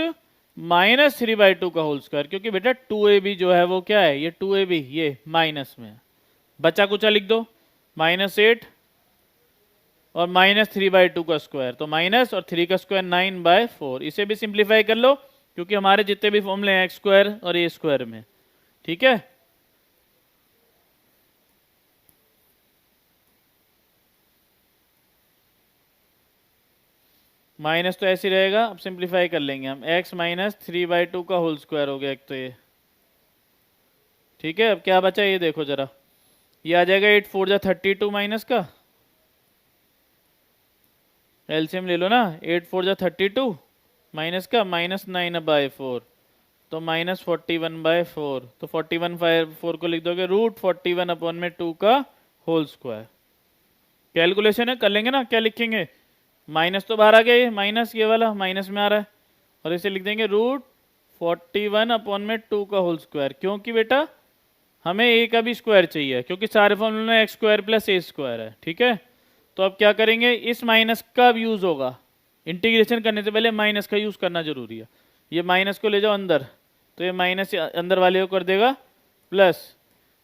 -3/2 का होल स्क्वायर, क्योंकि बेटा 2ab जो है वो क्या है, ये 2ab ये माइनस में है, बचा कुचा लिख दो, -8 और -3/2 का स्क्वायर, तो माइनस और 3 का स्क्वायर 9/4। इसे भी सिंप्लीफाई कर लो, क्योंकि हमारे जितने भी फॉर्मूले हैं एक्स स्क्वायर और ए स्क्वायर में। ठीक है, माइनस तो ऐसे ही रहेगा, अब सिंप्लीफाई कर लेंगे हम, x -3/2 का होल स्क्वायर हो गया एक तो ये। ठीक है, अब क्या बचा ये देखो जरा, ये आ जाएगा 8 4 जा 32 माइनस का, एलसीएम ले लो ना, 8 4 जा 32 माइनस का -9/4, तो -41/4, तो 41/4 को लिख दोगे √41/2 का होल स्क्वायर। कैलकुलेशन है, कर लेंगे ना, क्या लिखेंगे, माइनस तो बाहर आ गया, ये माइनस, ये वाला माइनस में आ रहा है, और इसे लिख देंगे √41/2 का होल स्क्वायर, क्योंकि बेटा हमें ए का भी स्क्वायर चाहिए, क्योंकि सारे फॉर्मूले में x square plus a square है। ठीक है, तो अब क्या करेंगे, इस माइनस का यूज होगा, इंटीग्रेशन करने से पहले माइनस का यूज करना जरूरी है। ये माइनस को ले जाओ अंदर, तो ये माइनस अंदर वाले को कर देगा प्लस,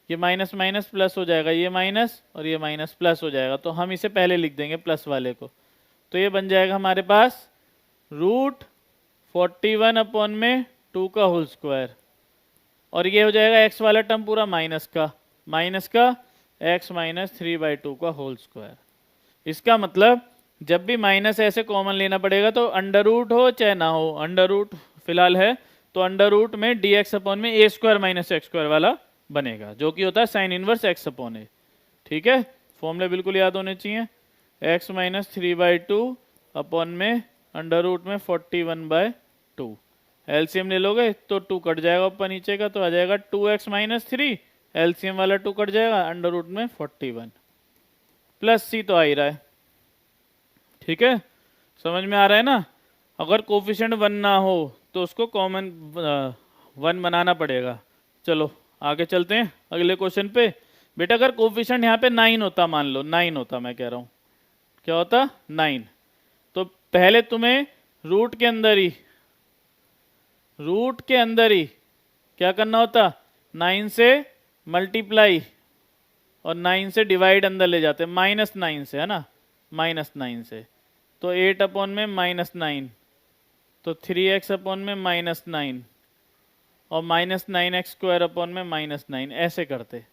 ये माइनस माइनस प्लस हो जाएगा, ये माइनस और ये माइनस प्लस हो जाएगा, तो हम इसे पहले लिख देंगे प्लस वाले को, तो ये बन जाएगा हमारे पास √41/2 का होल स्क्वायर, और ये हो जाएगा एक्स वाला टर्म पूरा माइनस का x -3/2 का होल स्क्वायर। इसका मतलब जब भी माइनस ऐसे कॉमन लेना पड़ेगा तो अंडर रूट हो चाहे ना हो, अंडर रूट फिलहाल है, तो अंडर रूट में dx/a² - x² वाला बनेगा, जो कि होता है साइन इनवर्स x/a। ठीक है, फॉर्मूले बिल्कुल याद होने चाहिए, x -3/2 अपॉन में अंडर रूट में 41/2, एलसीएम ले लोगे तो 2 कट जाएगा ऊपर नीचे का, तो आ जाएगा 2x - 3, एलसीएम वाला 2 कट जाएगा, अंडर रूट में 41 प्लस सी तो आ ही रहा है। ठीक है, समझ में आ रहा है ना। अगर कोफिशिएंट 1 ना हो तो उसको कॉमन 1 बनाना पड़ेगा। चलो आगे चलते हैं अगले क्वेश्चन पे। बेटा अगर कोफिशिएंट यहाँ पे 9 होता, मान लो 9 होता, मैं कह रहा हूँ क्या होता 9, तो पहले तुम्हें रूट के अंदर ही क्या करना होता, 9 से मल्टीप्लाई और 9 से डिवाइड अंदर ले जाते, -9 से, है ना, -9 से, तो 8 अपॉन में -9, तो 3x अपॉन में -9 और -9x² अपॉन में -9, ऐसे करते।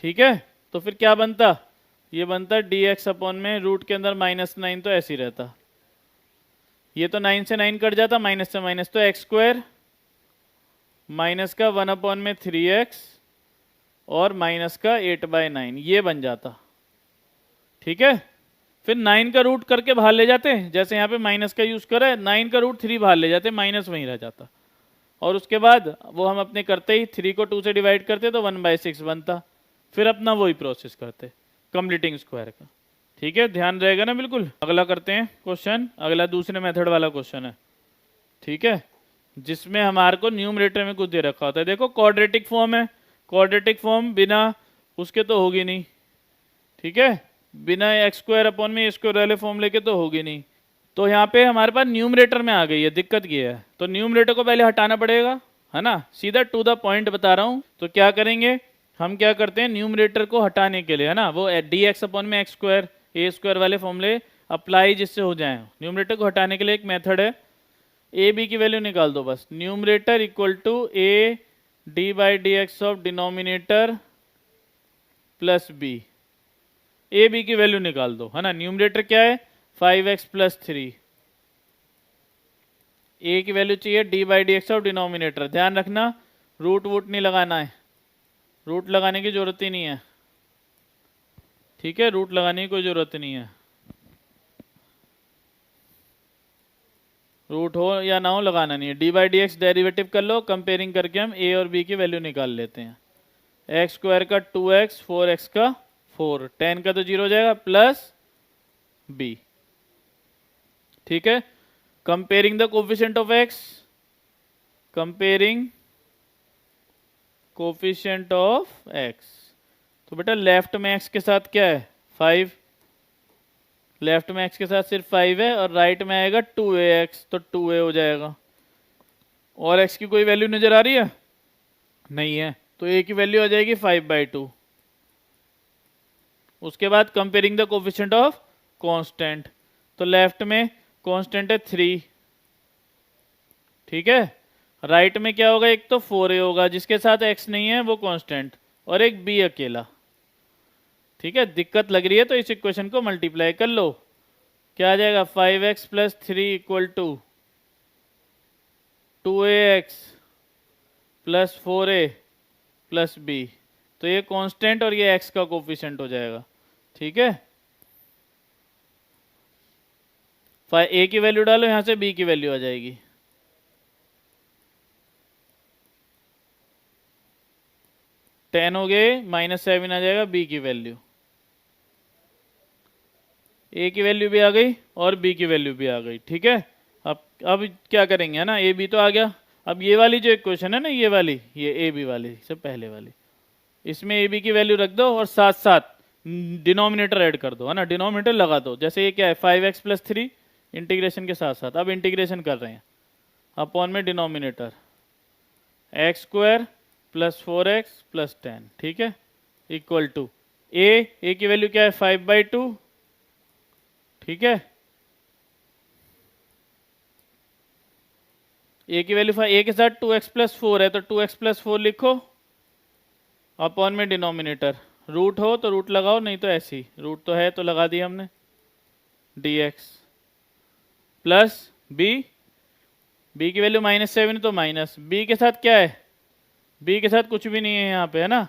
ठीक है, तो फिर क्या बनता, ये बनता dx अपॉन में रूट के अंदर -9, तो ऐसे ही रहता। ये तो 9 से 9 कट जाता, माइनस से माइनस, तो x² माइनस का 1 अपॉन में 3x और माइनस का 8/9, ये बन जाता। ठीक है, फिर 9 का रूट करके बाहर ले जाते, जैसे यहाँ पे माइनस का यूज करा है, 9 का रूट 3 बाहर ले जाते, माइनस वहीं रह जाता, और उसके बाद वो हम अपने करते ही 3 को 2 से डिवाइड करते तो 1/6 बनता, फिर अपना वही प्रोसेस करते कंप्लीटिंग स्क्वायर का। ठीक है, ध्यान रहेगा ना बिल्कुल। अगला करते हैं क्वेश्चन, अगला दूसरे मेथड वाला क्वेश्चन है। ठीक है, जिसमें हमारे को न्यूमरेटर में कुछ दे रखा होता है। देखो क्वाड्रेटिक फॉर्म है, क्वाड्रेटिक फॉर्म बिना उसके तो होगी नहीं। ठीक है, बिना x² अपॉन में a² वाले फॉर्मूले के तो होगी नहीं। तो यहाँ पे हमारे पास न्यूमरेटर में आ गई है, दिक्कत ये है, तो न्यूमरेटर को पहले हटाना पड़ेगा, है ना, सीधा टू द पॉइंट बता रहा हूँ। तो क्या करेंगे हम, क्या करते हैं न्यूमरेटर को हटाने के लिए, है ना, वो dx अपॉन में x² a² वाले फॉर्मूले अप्लाई जिससे हो जाए, न्यूमरेटर को हटाने के लिए एक मेथड है, ए बी की वैल्यू निकाल दो बस, numerator equal to a d/dx of denominator plus b, a b की वैल्यू निकाल दो, है ना। न्यूमरेटर क्या है 5x + 3, ए की वैल्यू चाहिए d/dx ऑफ डिनोमिनेटर। ध्यान रखना रूट वूट नहीं लगाना है, रूट लगाने की जरूरत ही नहीं है। ठीक है, रूट लगाने की कोई जरूरत नहीं है, रूट हो या ना हो लगाना नहीं है। d/dx डेरिवेटिव कर लो, कंपेयरिंग करके हम a और b की वैल्यू निकाल लेते हैं। x² का 2x, 4x का 4, 10 का तो 0 हो जाएगा, प्लस b। ठीक है, comparing the coefficient of x, comparing coefficient of x। तो बेटा लेफ्ट में x के साथ क्या है 5, लेफ्ट में x के साथ सिर्फ 5 है, और राइट में आएगा 2ax, तो 2a हो जाएगा। और x की कोई वैल्यू नजर आ रही है, नहीं है, तो a की वैल्यू आ जाएगी 5/2। उसके बाद comparing the coefficient of constant, तो लेफ्ट में कांस्टेंट है 3, ठीक है, राइट में क्या होगा, एक तो 4a होगा जिसके साथ x नहीं है वो कांस्टेंट, और एक b अकेला। ठीक है, दिक्कत लग रही है तो इस इक्वेशन को मल्टीप्लाई कर लो, क्या आ जाएगा 5x + 3 = 2ax + 4a + b, तो ये कांस्टेंट और ये x का कोफिशिएंट हो जाएगा। ठीक है, a की वैल्यू डालो, यहां से b की वैल्यू आ जाएगी, टेन हो गए, -7 आ जाएगा b की वैल्यू, a की वैल्यू भी आ गई और b की वैल्यू भी आ गई। ठीक है, अब क्या करेंगे, है ना, a b तो आ गया। अब ये वाली जो इक्वेशन है ना, ये वाली, ये a b वाली से पहले वाली, इसमें a b की वैल्यू रख दो और साथ साथ डिनोमिनेटर ऐड कर दो, है ना, डिनोमिनेटर लगा दो। जैसे ये क्या है 5x + 3, इंटीग्रेशन के साथ साथ अब इंटीग्रेशन कर रहे हैं, अपॉन में डिनोमिनेटर x² + 4x + 10, ठीक है, इक्वल टू a की वैल्यू क्या है 5/2, ठीक है, a की वैल्यू a के साथ 2x + 4 है, तो 2x + 4 लिखो, अपॉन में डिनोमिनेटर, रूट हो तो रूट लगाओ, नहीं तो ऐसे ही, रूट तो है तो लगा दिया हमने, dx प्लस b की वैल्यू -7 तो माइनस, b के साथ क्या है, b के साथ कुछ भी नहीं है यहाँ पे, है ना,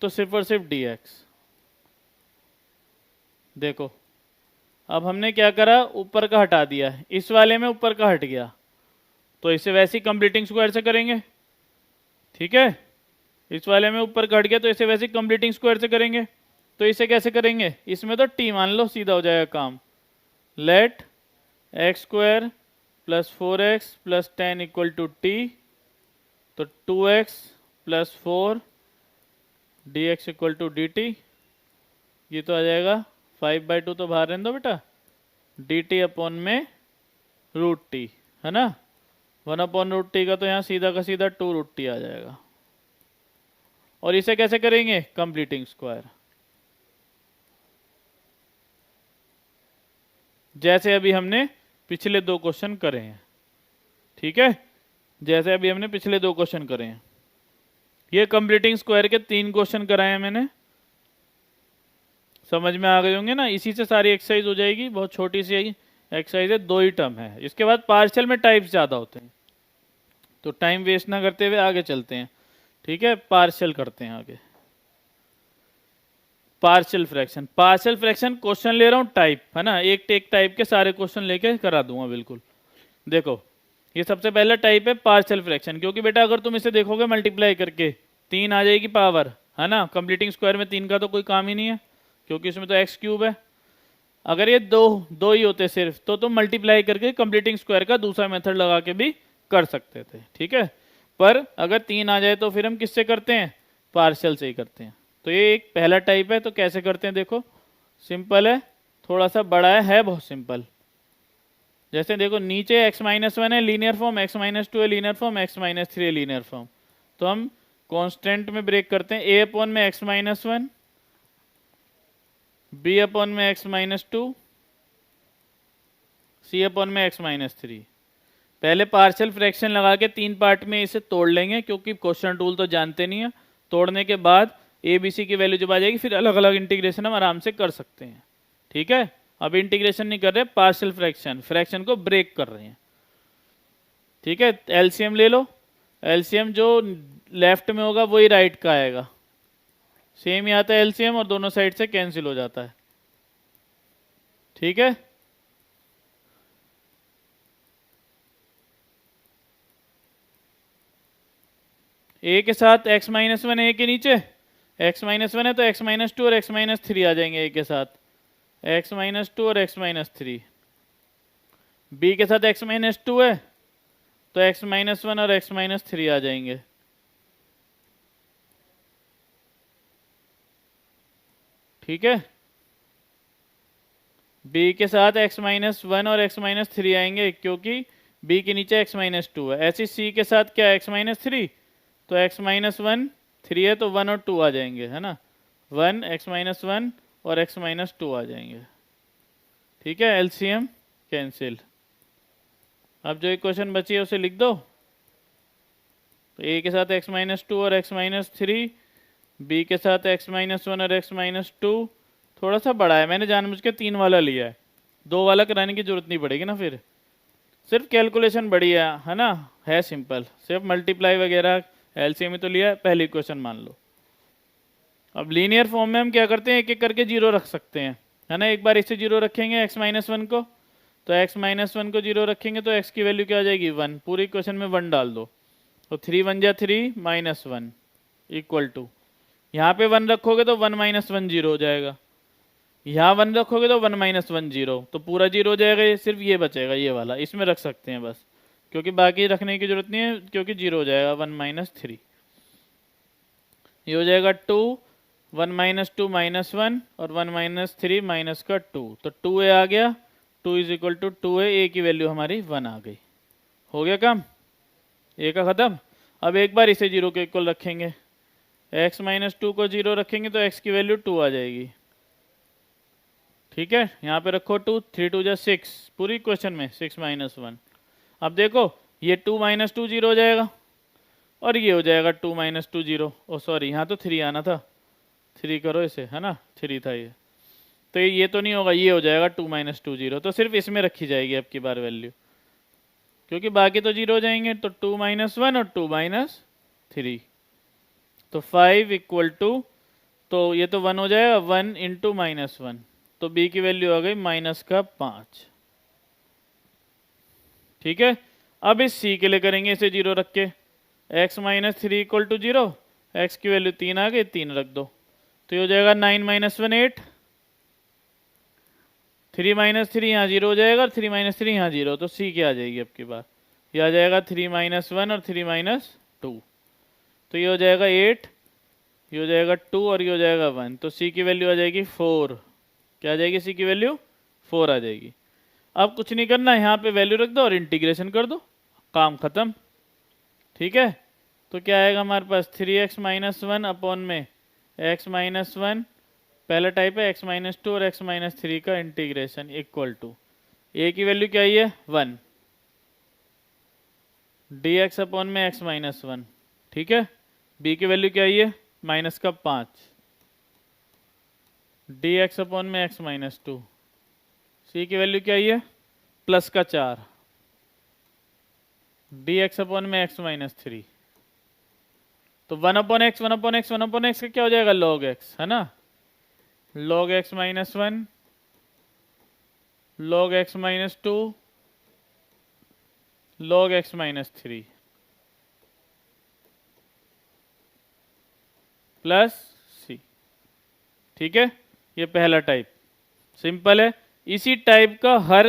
तो सिर्फ और सिर्फ dx। देखो अब हमने क्या करा, ऊपर का हटा दिया, इस वाले में ऊपर का हट गया, तो इसे वैसे ही कंप्लीटिंग स्क्वायर से करेंगे। ठीक है, इस वाले में ऊपर का हट गया तो इसे वैसे ही कंप्लीटिंग स्क्वायर से करेंगे। तो इसे कैसे करेंगे, इसमें तो t मान लो, सीधा हो जाएगा काम, let x² plus 4x plus 10 equal to t, तो 2x plus 4 dx equal to D t, ये तो आ जाएगा 5/2, तो बाहर रहने दो बेटा, डी टी अपॉन में रूट टी, है ना। 1/√t का तो यहाँ सीधा का सीधा 2√t आ जाएगा। और इसे कैसे करेंगे, कंप्लीटिंग स्क्वायर, जैसे अभी हमने पिछले 2 क्वेश्चन करे हैं। ठीक है, जैसे अभी हमने पिछले 2 क्वेश्चन करे हैं। ये कंप्लीटिंग स्क्वायर के 3 क्वेश्चन कराए हैं मैंने, समझ में आ गए होंगे ना। इसी से सारी एक्सरसाइज हो जाएगी, बहुत छोटी सी एक्सरसाइज है, 2 ही टर्म है। इसके बाद पार्शियल में टाइप्स ज़्यादा होते हैं, तो टाइम वेस्ट ना करते हुए आगे चलते हैं। ठीक है, पार्शियल करते हैं आगे। Partial fraction, partial fraction question ले रहा हूँ टाइप, है ना, एक टाइप के सारे क्वेश्चन लेके करा दूंगा बिल्कुल। देखो ये सबसे पहला टाइप है पार्शियल फ्रैक्शन, क्योंकि बेटा अगर तुम इसे देखोगे मल्टीप्लाई करके 3 आ जाएगी पावर, है ना। कंप्लीटिंग स्क्वायर में 3 का तो कोई काम ही नहीं है, क्योंकि इसमें तो x क्यूब है। अगर ये दो ही होते सिर्फ, तो तुम मल्टीप्लाई करके कंप्लीटिंग स्क्वायर का दूसरा मेथड लगा के भी कर सकते थे। ठीक है, पर अगर 3 आ जाए तो फिर हम किससे करते हैं, पार्शियल से ही करते हैं। तो ये एक पहला टाइप है। तो कैसे करते हैं, देखो सिंपल है, थोड़ा सा बड़ा है बहुत सिंपल। जैसे देखो नीचे x-1 है लीनियर फॉर्म, x-2 है लीनियर फॉर्म, x-3 है लीनियर फॉर्म। तो हम कांस्टेंट में ब्रेक करते हैं, a अपॉन में x-1, b अपॉन में x-2, c अपॉन में x-3। पहले पार्शियल फ्रैक्शन लगा के 3 पार्ट में इसे तोड़ लेंगे, क्योंकि क्वेश्चन टूल तो जानते नहीं है। तोड़ने के बाद ए बी सी की वैल्यू जब आ जाएगी, फिर अलग अलग इंटीग्रेशन हम आराम से कर सकते हैं। ठीक है, अब इंटीग्रेशन नहीं कर रहे, पार्शियल फ्रैक्शन को ब्रेक कर रहे हैं। ठीक है, एलसीएम ले लो, एलसीएम जो लेफ्ट में होगा वही राइट का आएगा, सेम ही आता है एलसीएम, और दोनों साइड से कैंसिल हो जाता है। ठीक है, ए के साथ x-1 ए के नीचे, x-1 है तो x-2 और x-3 आ जाएंगे ए के साथ, x-2 और x-3। b के साथ x-2 है तो x-1 और x-3 आ जाएंगे। ठीक है, b के साथ x-1 और x-3 आएंगे, क्योंकि b के नीचे x-2 है। ऐसे c के साथ क्या है, x-3, तो x-1 3 है तो 1 और 2 आ जाएंगे, है ना, 1 x-1 और x-2 आ जाएंगे। ठीक है, एलसीएम कैंसिल। अब जो इक्वेशन बची है उसे लिख दो, तो a के साथ x-2 और x-3, b के साथ x-1 और x-2, थोड़ा सा बड़ा है, मैंने जानबूझ के 3 वाला लिया है, 2 वाला कराने की जरूरत नहीं पड़ेगी ना, फिर सिर्फ कैलकुलेशन बढ़िया है ना, है सिंपल, सिर्फ मल्टीप्लाई वगैरह एलसीएम में तो लिया है। पहली क्वेश्चन मान लो। अब लीनियर फॉर्म में हम क्या करते हैं, एक एक करके 0 रख सकते हैं, है ना। एक बार इसे 0 रखेंगे x-1 को, तो x-1 को 0 रखेंगे तो x की वैल्यू क्या आ जाएगी, 1। पूरी क्वेश्चन में 1 डाल दो, तो 3 1 जा 3 -1 इक्वल टू, यहाँ पे 1 रखोगे तो 1 - 1 0 हो जाएगा, यहाँ 1 रखोगे तो 1 - 1 0, तो पूरा 0 हो जाएगा। ये सिर्फ ये बचेगा, ये वाला इसमें रख सकते हैं बस, क्योंकि बाकी रखने की जरूरत नहीं है, क्योंकि 0 हो जाएगा। 1 - 3 ये हो जाएगा 2, 1 - 2 -1 और 1 - 3 माइनस का 2, तो 2a आ गया, 2 = 2a, a की वैल्यू हमारी 1 आ गई। हो गया काम, a का खत्म। अब एक बार इसे 0 के इक्वल रखेंगे, x-2 को 0 रखेंगे तो x की वैल्यू 2 आ जाएगी। ठीक है, यहाँ पे रखो 2, 3 2 जा 6, पूरी क्वेश्चन में 6 - 1। अब देखो ये 2 - 2 0 हो जाएगा, और ये हो जाएगा 2 - 2 0, ओ सॉरी यहाँ तो 3 आना था, 3 करो इसे, है ना, 3 था ये, तो ये तो नहीं होगा, ये हो जाएगा 2 - 2 0, तो सिर्फ इसमें रखी जाएगी अब की बार वैल्यू, क्योंकि बाकी तो 0 हो जाएंगे। तो 2 - 1 और 2 - 3, तो 5 इक्वल टू, तो ये तो 1 हो जाएगा, 1 × -1, तो b की वैल्यू आ गई -5। ठीक है, अब इस c के लिए करेंगे इसे 0 रख के, x-3 = 0, x की वैल्यू 3 आ गई, 3 रख दो, तो ये हो जाएगा 9 - 1 8, 3 माइनस थ्री यहाँ जीरो हो जाएगा और 3 माइनस थ्री यहाँ जीरो, तो सी क्या आ जाएगी आपकी बात? ये आ जाएगा 3 माइनस वन और 3 माइनस टू, तो ये हो जाएगा 8, ये हो जाएगा 2 और ये हो जाएगा 1, तो सी की वैल्यू आ जाएगी 4। क्या आ जाएगी सी की वैल्यू? 4 आ जाएगी। अब कुछ नहीं करना, यहाँ पे वैल्यू रख दो और इंटीग्रेशन कर दो, काम खत्म। ठीक है, तो क्या आएगा हमारे पास? 3x माइनस वन अपॉन में x माइनस वन, पहला टाइप है x माइनस टू और x माइनस थ्री का इंटीग्रेशन इक्वल टू a की वैल्यू क्या आई है? 1 dx अपॉन में x माइनस वन। ठीक है, b की वैल्यू क्या आई है? माइनस का 5 dx अपॉन में x माइनस टू। c की वैल्यू क्या आई है? प्लस का 4 dx अपॉन में x माइनस थ्री। तो 1 upon x, 1 upon x, 1 upon x का क्या हो जाएगा? log x, है ना? log x minus one, log x minus two, log x minus three plus c. ठीक है, ये पहला टाइप सिंपल है। इसी टाइप का हर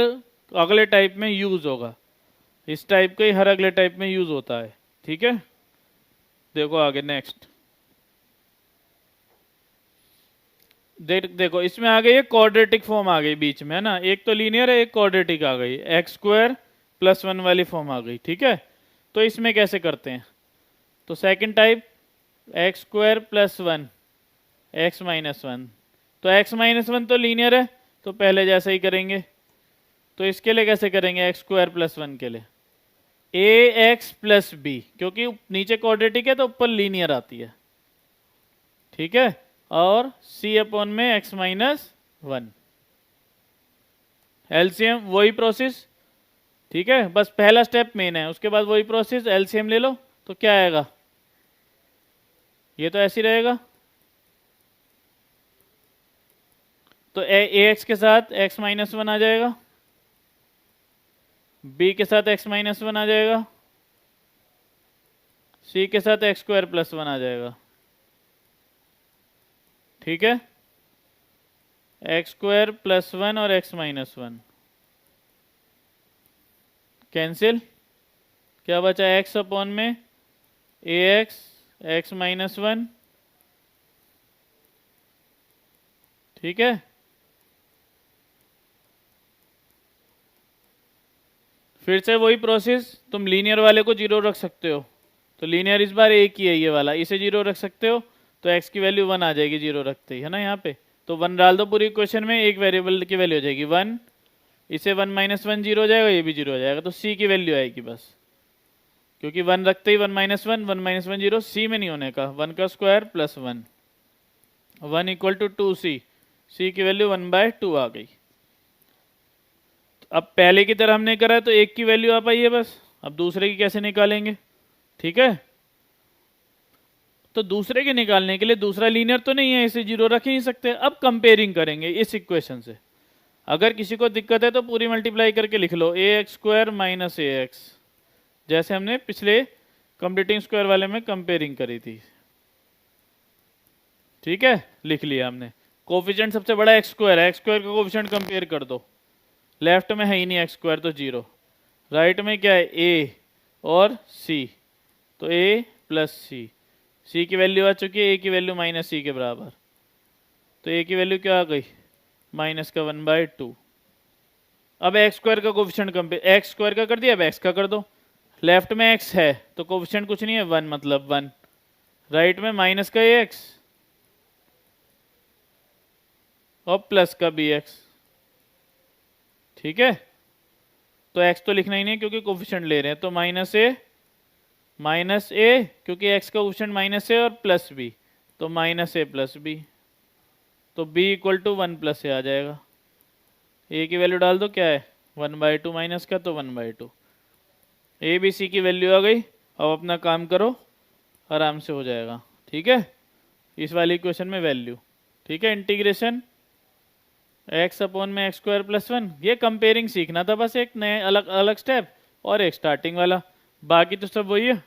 अगले टाइप में यूज होगा, इस टाइप का ही हर अगले टाइप में यूज होता है। ठीक है, देखो आगे नेक्स्ट। देखो इसमें आ गई है क्वाड्रेटिक फॉर्म आ गई बीच में, है ना? एक तो लीनियर है, एक क्वाड्रेटिक आ गई, एक्स स्क्वायर प्लस वन वाली फॉर्म आ गई। ठीक है, तो इसमें कैसे करते हैं? तो second type x square plus one x minus one, तो एक्स माइनस वन तो लीनियर है, तो पहले जैसे ही करेंगे। तो इसके लिए कैसे करेंगे? एक्स स्क्वायर प्लस वन के लिए ए एक्स प्लस बी, क्योंकि नीचे क्वाड्रेटिक है तो ऊपर लीनियर आती है। ठीक है, और c अपॉन में x माइनस वन, एलसीएम वही प्रोसेस। ठीक है, बस पहला स्टेप मेन है, उसके बाद वही प्रोसेस, एलसीएम ले लो तो क्या आएगा? ये तो ऐसे ही रहेगा, तो ए एक्स के साथ x माइनस वन आ जाएगा, b के साथ x माइनस वन आ जाएगा, c के साथ एक्स स्क्वायर प्लस वन आ जाएगा। ठीक है, एक्स स्क्वायर प्लस वन और x माइनस वन कैंसिल, क्या बचा? x अपॉन में ए एक्स एक्स माइनस वन। ठीक है, फिर से वही प्रोसेस, तुम लीनियर वाले को जीरो रख सकते हो, तो लीनियर इस बार एक ही है ये वाला, इसे जीरो रख सकते हो, तो x की वैल्यू वन आ जाएगी जीरो रखते ही, है ना? यहाँ पे तो वन डाल दो पूरी इक्वेशन में, एक वेरिएबल की वैल्यू हो जाएगी वन, इसे वन माइनस वन जीरो हो जाएगा, ये भी जीरो हो जाएगा, तो c की वैल्यू आएगी बस, क्योंकि वन रखते ही one minus one zero, C में नहीं होने का, वन का square plus one, one equal to two C की वैल्यू वन बाय टू आ गई। अब पहले की तरह हमने करा है तो एक की वैल्यू आ पाई है बस, अब दूसरे की कैसे निकालेंगे? ठीक है, तो दूसरे के निकालने के लिए दूसरा लीनियर तो नहीं है, इसे जीरो रख ही नहीं सकते। अब कंपेयरिंग करेंगे इस इक्वेशन से, अगर किसी को दिक्कत है तो पूरी मल्टीप्लाई करके लिख लो, ए एक्स स्क्वायर माइनस ए एक्स, जैसे हमने पिछले कंप्लीटिंग स्क्वायर वाले में कंपेयरिंग करी थी। ठीक है, लिख लिया हमने। कोफिशिएंट सबसे बड़ा एक्स स्क्वायर है, एक्स स्क्वायर का कोफिशिएंट कंपेयर कर दो, लेफ्ट में है ही नहीं एक्स स्क्वायर तो जीरो, राइट में क्या है? ए और सी, तो ए प्लस सी, सी की वैल्यू आ चुकी है, ए की वैल्यू माइनस सी के बराबर, तो ए की वैल्यू क्या आ गई? माइनस का वन बाय टू। अब एक्स स्क्वायर का कोफिशिएंट कंपेयर, एक्स स्क्वायर का कर दिया, अब एक्स का कर दो, लेफ्ट में एक्स है तो कोफिशिएंट कुछ नहीं है, वन मतलब वन, राइट में माइनस का ए एक्स और प्लस का बी एक्स। ठीक है, तो x तो लिखना ही नहीं क्योंकि कोफिशिएंट ले रहे हैं, तो माइनस ए क्योंकि x का कोफिशिएंट माइनस ए और प्लस बी, तो माइनस ए प्लस बी, तो b equal to one plus a आ जाएगा। a की वैल्यू डाल दो, क्या है? वन बाई टू माइनस का, तो one by two, a b c की वैल्यू आ गई। अब अपना काम करो, आराम से हो जाएगा। ठीक है, इस वाली इक्वेशन में वैल्यू, ठीक है, इंटीग्रेशन एक्स अपॉन में एक्स स्क्वायर प्लस वन, ये कंपेयरिंग सीखना था बस, एक नए अलग अलग स्टेप और एक स्टार्टिंग वाला, बाकी तो सब वही है।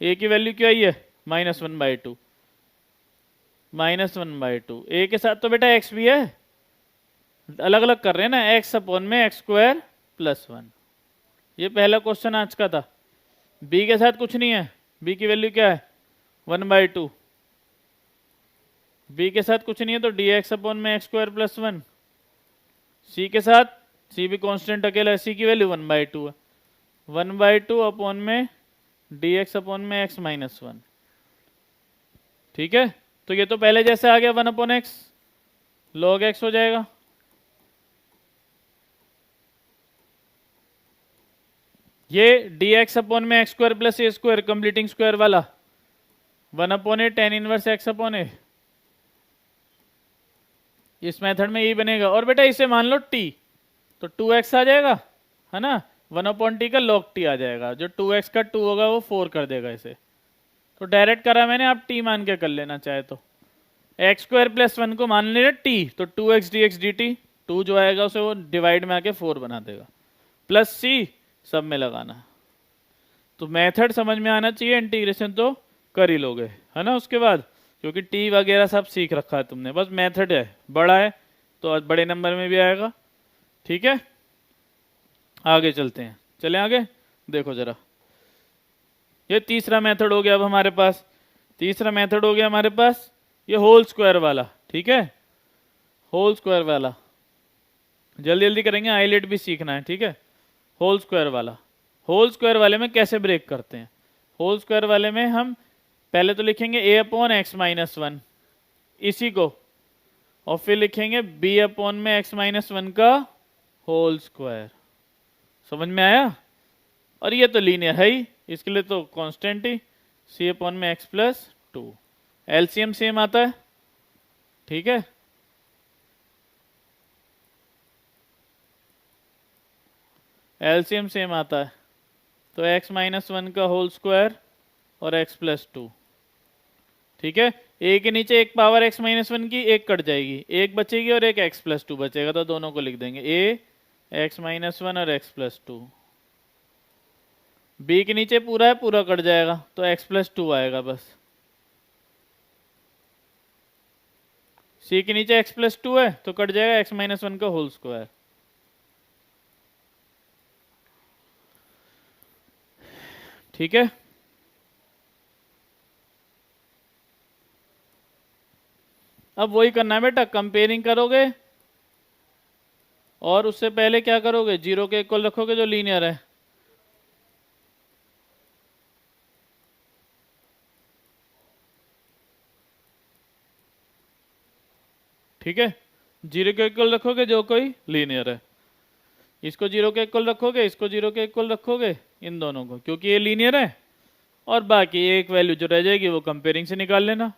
ए की वैल्यू क्या आई है? Minus one by two, minus one by two, a के साथ तो बेटा एक्स भी है, अलग अलग कर रहे हैं ना, एक्स अपॉन में एक्स स्क्वायर प्लस 1। ये पहला क्वेश्चन आज का था। बी के साथ कुछ नहीं है, बी की वैल्यू क्या है 1/2। बी के साथ कुछ नहीं है तो डी एक्स अपॉन में एक्स स्क्वायर प्लस 1। सी के साथ, सी भी कांस्टेंट अकेला है, सी की वैल्यू 1/2 है, 1/2 अपॉन में डी एक्स अपॉन में एक्स माइनस 1। ठीक है, तो ये तो पहले जैसे आ गया 1/x, log x हो जाएगा। ये डी एक्स अपॉन में x square plus a square completing square वाला 1/a tan inverse x upon a, इस मेथड में यही बनेगा। और बेटा इसे मान लो t, तो 2x आ जाएगा, है ना, 1/t का log t आ जाएगा, जो 2x का 2 होगा वो 4 कर देगा इसे। तो डायरेक्ट करा मैंने, आप t मान के कर लेना चाहे तो। एक्स स्क्वायर प्लस 1 को मान लेना t, तो 2x dx dt, 2 जो आएगा उसे वो डिवाइड में आके 4 बना देगा, प्लस c सब में लगाना। तो मेथड समझ में आना चाहिए, इंटीग्रेशन तो कर ही लोगे, है ना उसके बाद, क्योंकि टी वगैरह सब सीख रखा है तुमने, बस मेथड है, बड़ा है तो बड़े नंबर में भी आएगा। ठीक है, आगे चलते हैं, चले आगे। देखो जरा, ये तीसरा मेथड हो गया अब हमारे पास, तीसरा मेथड हो गया हमारे पास ये होल स्क्वायर वाला। ठीक है, होल स्क्वायर वाला जल्दी जल्दी करेंगे, आईलेट भी सीखना है। ठीक है, होल स्क्वायर वाला, होल स्क्वायर वाले में कैसे ब्रेक करते हैं। होल स्क्वायर वाले में हम पहले तो लिखेंगे a अपॉन एक्स माइनस 1 इसी को, और फिर लिखेंगे b अपॉन में x माइनस 1 का होल स्क्वायर। समझ में आया। और ये तो लीनियर है ही, इसके लिए तो कांस्टेंट ही c अपॉन में x प्लस 2, एलसीएम सेम आता है। ठीक है, एलसीएम सेम आता है, तो x माइनस 1 का होल स्क्वायर और x प्लस 2। ठीक है, a के नीचे एक पावर x माइनस 1 की एक कट जाएगी, एक बचेगी और एक x प्लस 2 बचेगा, तो दोनों को लिख देंगे a x माइनस 1 और x प्लस 2। b के नीचे पूरा है, पूरा कट जाएगा तो x प्लस 2 आएगा बस। c के नीचे x प्लस 2 है तो कट जाएगा x माइनस 1 का होल स्क्वायर। ठीक है, अब वही करना है बेटा, कंपेयरिंग करोगे और उससे पहले क्या करोगे, जीरो के इक्वल रखोगे जो लीनियर है। ठीक है, जीरो के इक्वल रखोगे जो कोई लीनियर है, इसको जीरो के इक्वल रखोगे, इसको जीरो के इक्वल रखोगे, इन दोनों को, क्योंकि ये लीनियर है, और बाकी एक वैल्यू जो रह जाएगी वो कंपेयरिंग से निकाल लेना।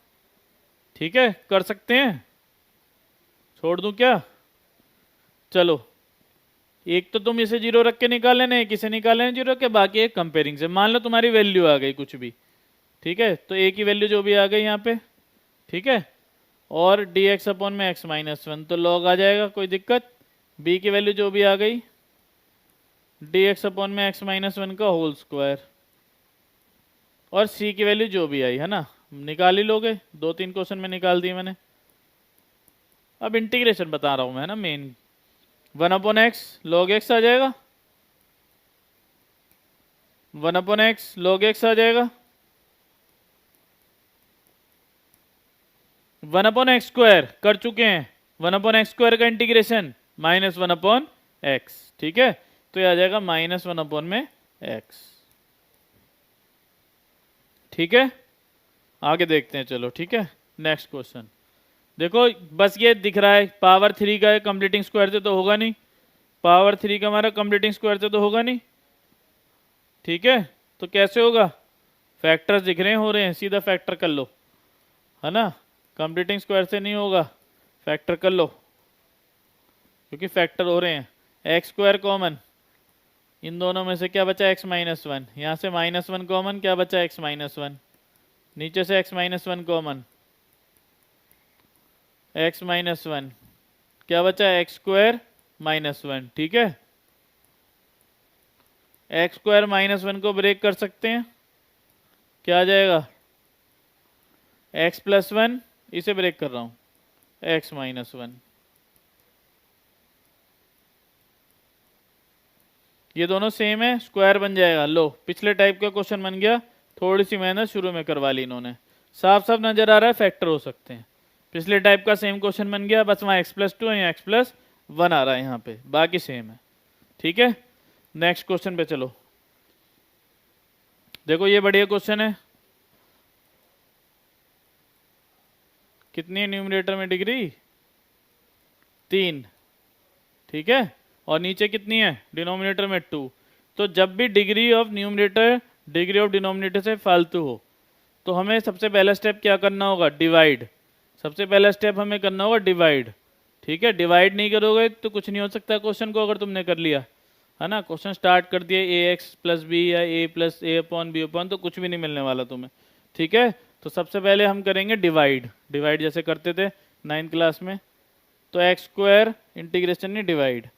ठीक है, कर सकते हैं, छोड़ दूं क्या। चलो, एक तो तुम इसे जीरो रख के निकाल लेना, एक इसे निकाल लेना जीरो के, बाकी एक कंपेयरिंग से। मान लो तुम्हारी वैल्यू आ गई कुछ भी, ठीक है, तो ए की वैल्यू जो भी आ गई यहाँ पे, ठीक है, और डी एक्स अपॉन में एक्स माइनस 1 तो लॉग आ जाएगा, कोई दिक्कत। बी की वैल्यू जो भी आ गई डी एक्स अपॉन में एक्स माइनस 1 का होल स्क्वायर, और सी की वैल्यू जो भी आई, है ना, निकाल ही लोगे, 2-3 क्वेश्चन में निकाल दिए मैंने। अब इंटीग्रेशन बता रहा हूं मैं ना, मेन 1/x log x आ जाएगा, 1/x log x आ जाएगा, 1/x स्क्वायर कर चुके हैं, 1/x स्क्वायर का इंटीग्रेशन -1/x। ठीक है, तो ये आ जाएगा -1 में x। ठीक है, आगे देखते हैं, चलो ठीक है, नेक्स्ट क्वेश्चन देखो। बस ये दिख रहा है पावर 3 का कंप्लीटिंग स्क्वायर से तो होगा नहीं, पावर 3 का हमारा कंप्लीटिंग स्क्वायर से तो होगा नहीं। ठीक है, तो कैसे होगा, फैक्टर्स दिख रहे हैं, हो रहे हैं, सीधा फैक्टर कर लो, है ना, कंप्लीटिंग स्क्वायर से नहीं होगा, फैक्टर कर लो, क्योंकि फैक्टर हो रहे हैं। एक्स स्क्वायर कॉमन, इन दोनों में से क्या बचा x माइनस 1, यहाँ से -1 कॉमन, क्या बचा x माइनस 1, नीचे से x minus 1 common, x minus 1, क्या बचा x स्क्वायर -1। ठीक है, x स्क्वायर -1 को ब्रेक कर सकते हैं, क्या आ जाएगा x प्लस 1, इसे ब्रेक कर रहा हूं x माइनस 1। ये दोनों सेम है, स्क्वायर बन जाएगा। लो पिछले टाइप का क्वेश्चन बन गया, थोड़ी सी मेहनत शुरू में करवा ली इन्होंने। साफ साफ नजर आ रहा है फैक्टर हो सकते हैं। पिछले टाइप का सेम क्वेश्चन बन गया, बस वहाँ x+2 है, यहाँ x+1 आ रहा है, यहाँ पे बाकी सेम है। ठीक है, नेक्स्ट क्वेश्चन पे चलो। देखो ये बढ़िया क्वेश्चन है। कितनी है न्यूमरेटर में डिग्री? 3। ठीक है, और नीचे कितनी है डिनोमिनेटर में? 2। तो जब भी degree of numerator degree of denominator से फालतू हो तो हमें सबसे पहला स्टेप क्या करना होगा? डिवाइड। सबसे पहला स्टेप हमें करना होगा डिवाइड। ठीक है, डिवाइड नहीं करोगे तो कुछ नहीं हो सकता क्वेश्चन को। अगर तुमने कर लिया है ना, क्वेश्चन स्टार्ट कर दिया ax+b या a+a/b, तो कुछ भी नहीं मिलने वाला तुम्हें। ठीक है, तो सबसे पहले हम करेंगे डिवाइड। डिवाइड जैसे करते थे 9th क्लास में, तो x² इंटीग्रेशन नहीं डिवाइड,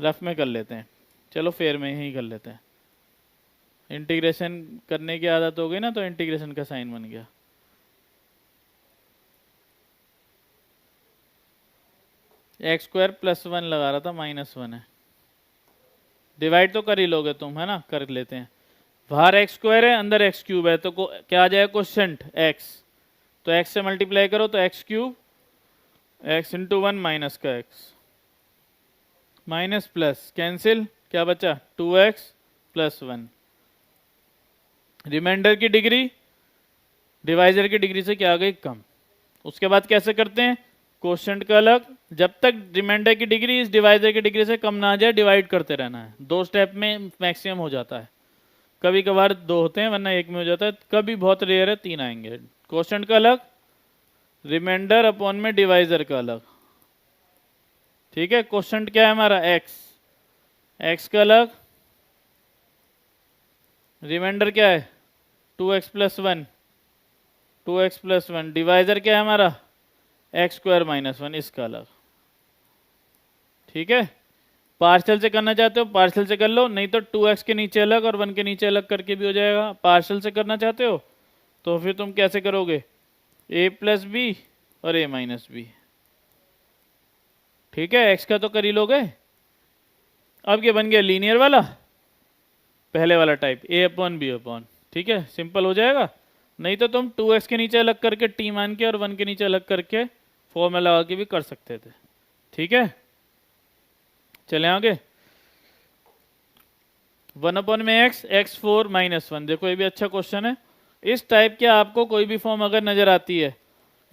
रफ में कर लेते हैं। चलो फेयर में ही कर लेते हैं। इंटीग्रेशन करने की आदत हो गई ना, तो इंटीग्रेशन का साइन बन गया। x² +1 लगा रहा था, -1 है। डिवाइड तो कर ही लोगे तुम, है ना, कर लेते हैं। बाहर x² है, अंदर x³ है, तो क्या आ जाएगा क्वोशेंट x। तो x से मल्टीप्लाई करो तो x³ x × 1 माइनस का x, माइनस प्लस कैंसिल, क्या बचा? 2x + 1। रिमाइंडर की डिग्री डिवाइजर की डिग्री से क्या आ गई? कम। उसके बाद कैसे करते हैं? क्वोशेंट का अलग, जब तक रिमाइंडर की डिग्री इस डिवाइजर की डिग्री से कम ना आ जाए डिवाइड करते रहना है। 2 स्टेप में मैक्सिमम हो जाता है, कभी कभार 2 होते हैं वरना 1 में हो जाता है, कभी बहुत रेयर है 3 आएंगे। क्वोशेंट का अलग, रिमाइंडर अपॉन में डिवाइजर का अलग। ठीक है, क्वोशेंट क्या है हमारा? x का अलग, रिमाइंडर क्या है? 2x + 1, 2x + 1। डिवाइजर क्या है हमारा? x² - 1, इसका अलग। ठीक है, पार्शियल से करना चाहते हो पार्शियल से कर लो, नहीं तो 2x के नीचे अलग और 1 के नीचे अलग करके भी हो जाएगा। पार्शियल से करना चाहते हो तो फिर तुम कैसे करोगे? a+b और a-b। ठीक है, x का तो कर ही लोगे। अब ये बन गया लीनियर वाला, पहले वाला टाइप a/b/। ठीक है, सिंपल हो जाएगा। नहीं तो तुम 2x के नीचे अलग करके t मान के और 1 के नीचे अलग करके फॉर्मूला लगा के भी कर सकते थे। ठीक है, चले आगे। 1/x x4 - 1। देखो ये भी अच्छा क्वेश्चन है। इस टाइप के आपको कोई भी फॉर्म अगर नजर आती है,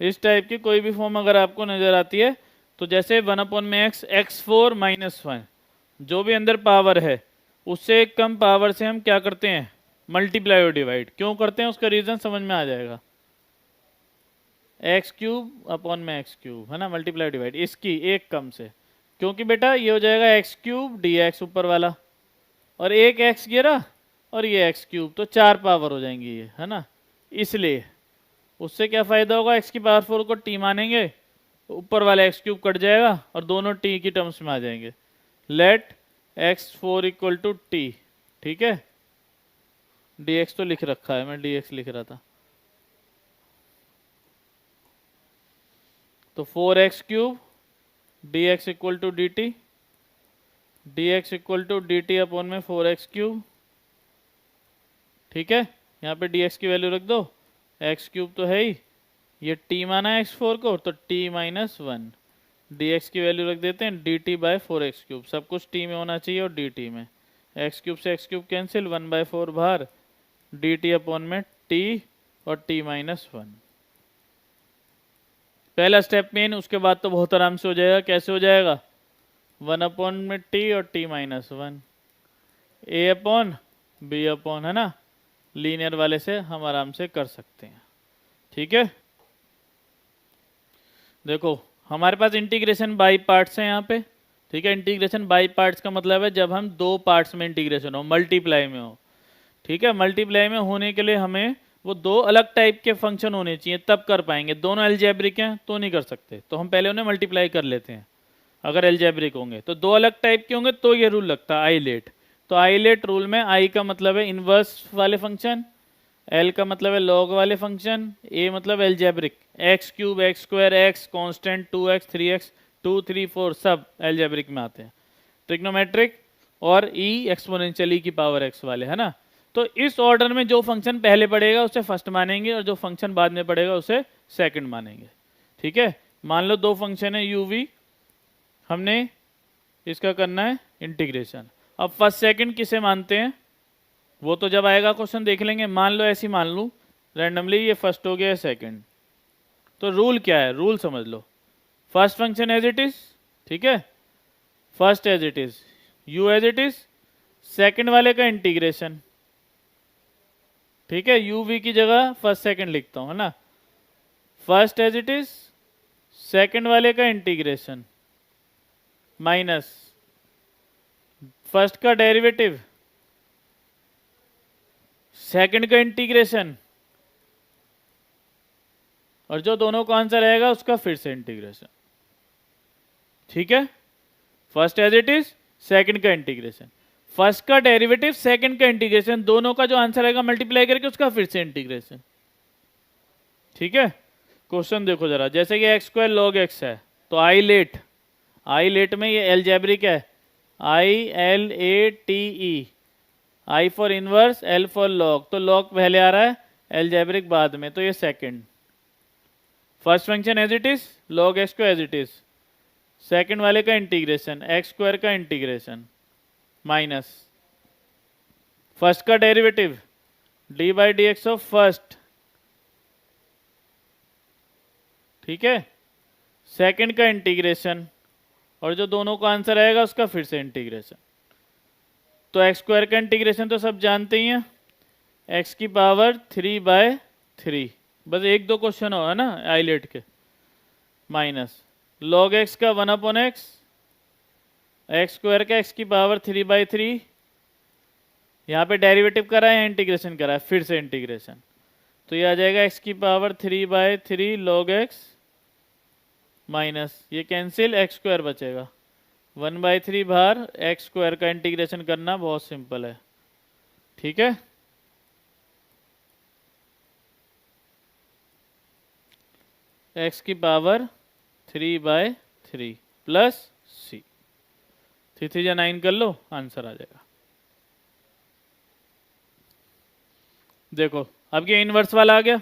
इस टाइप की कोई भी फॉर्म अगर आपको नजर आती है, तो जैसे 1/x x4 - 1, जो भी अंदर पावर है उससे एक कम पावर से हम क्या करते हैं? मल्टीप्लाई और डिवाइड। क्यों करते हैं उसका रीजन समझ में आ जाएगा। x³ x³ है ना, मल्टीप्लाई डिवाइड इसकी एक कम से, क्योंकि बेटा ये हो जाएगा x³ dx ऊपर वाला, और एक x गिरा और ये x³, तो 4 पावर हो जाएंगी ये, है ना। इसलिए उससे क्या फायदा होगा? x⁴ को t मानेंगे, ऊपर वाला x³ कट जाएगा और दोनों t की टर्म्स में आ जाएंगे। Let x4 = t। ठीक है, dx तो लिख रखा है, मैं dx लिख रहा था। तो 4x³ dx = dt, dx = dt upon में 4x³। ठीक है, यहाँ पे dx की वैल्यू रख दो, x³ तो है ही, ये t माना है x4 को, तो t - 1। dx की वैल्यू रख देते हैं dt/4x³। सब कुछ t में होना चाहिए और dt में। x³ से x³ कैंसिल, 1/4 बाहर, dt अपॉन में t और t - 1। पहला स्टेप मेन, उसके बाद तो बहुत आराम से हो जाएगा। कैसे हो जाएगा? 1/t और t - 1, a/b/, है ना, लीनियर वाले से हम आराम से कर सकते हैं। ठीक है, देखो हमारे पास इंटीग्रेशन बाई पार्ट्स है यहाँ पे। ठीक है, इंटीग्रेशन बाई पार्ट्स का मतलब है जब हम 2 पार्ट्स में इंटीग्रेशन हो, मल्टीप्लाई में हो। ठीक है, मल्टीप्लाई में होने के लिए हमें वो 2 अलग टाइप के फंक्शन होने चाहिए, तब कर पाएंगे। दोनों एल्जेब्रिक हैं तो नहीं कर सकते, तो हम पहले उन्हें मल्टीप्लाई कर लेते हैं। अगर एल्जेब्रिक होंगे तो 2 अलग टाइप के होंगे तो ये रूल लगता है आईलेट। तो आईलेट रूल में आई का मतलब है इनवर्स वाले फंक्शन, एल का मतलब है लॉग वाले फंक्शन, ए मतलब algebraic, x³ x² x constant 2x 3x 2 3 4 सब एल्जेब्रिक में आते हैं। ट्रिग्नोमेट्रिक और ई एक्सपोनेंशियल ई की पावर एक्स वाले, है ना। तो इस ऑर्डर में जो फंक्शन पहले पड़ेगा उसे फर्स्ट मानेंगे और जो फंक्शन बाद में पड़ेगा उसे सेकंड मानेंगे। ठीक है, मान लो दो फंक्शन है यू वी, हमने इसका करना है इंटीग्रेशन। अब फर्स्ट सेकंड किसे मानते हैं वो तो जब आएगा क्वेश्चन देख लेंगे। मान लो ऐसी मान लूँ रैंडमली ये फर्स्ट हो गया सेकंड, तो रूल क्या है, रूल समझ लो। First function as it is, ठीक है, first as it is, u as it is, second वाले का इंटीग्रेशन। ठीक है, यू वी की जगह फर्स्ट सेकंड लिखता हूं, है ना। First as it is, second वाले का इंटीग्रेशन माइनस फर्स्ट का डेरिवेटिव, सेकंड का इंटीग्रेशन, और जो दोनों का आंसर रहेगा उसका फिर से इंटीग्रेशन। ठीक है, first as it is, second का इंटीग्रेशन, फर्स्ट का डेरिवेटिव, सेकंड का इंटीग्रेशन, दोनों का जो आंसर आएगा मल्टीप्लाई करके उसका फिर से इंटीग्रेशन। ठीक है, क्वेश्चन देखो जरा, जैसे कि एक्स स्क्वायर लॉग एक्स है तो आई लेट में ये एलजेब्रिक है, ILATE, I for inverse, L for log, तो लॉग पहले आ रहा है, एलजेब्रिक बाद में, तो ये second. First function as it is, log x को एज इट इज, सेकंड वाले का इंटीग्रेशन, एक्स स्क्वायर का इंटीग्रेशन माइनस फर्स्ट का derivative d by D x of first, ठीक है, सेकंड का इंटीग्रेशन, और जो दोनों का आंसर आएगा उसका फिर से इंटीग्रेशन। तो एक्स स्क्वायर का इंटीग्रेशन तो सब जानते ही हैं, एक्स की पावर 3/3, बस एक दो क्वेश्चन हो है ना आईलेट के, माइनस लॉग एक्स का 1/x, एक्स स्क्वायर का एक्स की पावर 3/3, यहाँ पे डेरिवेटिव करा है या इंटीग्रेशन करा है, फिर से इंटीग्रेशन, तो ये आ जाएगा एक्स की पावर 3/3 लॉग एक्स माइनस ये कैंसिल, एक्स स्क्वायर बचेगा 1/3 बाहर, एक्स स्क्वायर का इंटीग्रेशन करना बहुत सिंपल है। ठीक है, एक्स की पावर 3/3 प्लस सी, 3 3 9 कर लो, आंसर आ जाएगा। देखो अब ये इनवर्स वाला आ गया,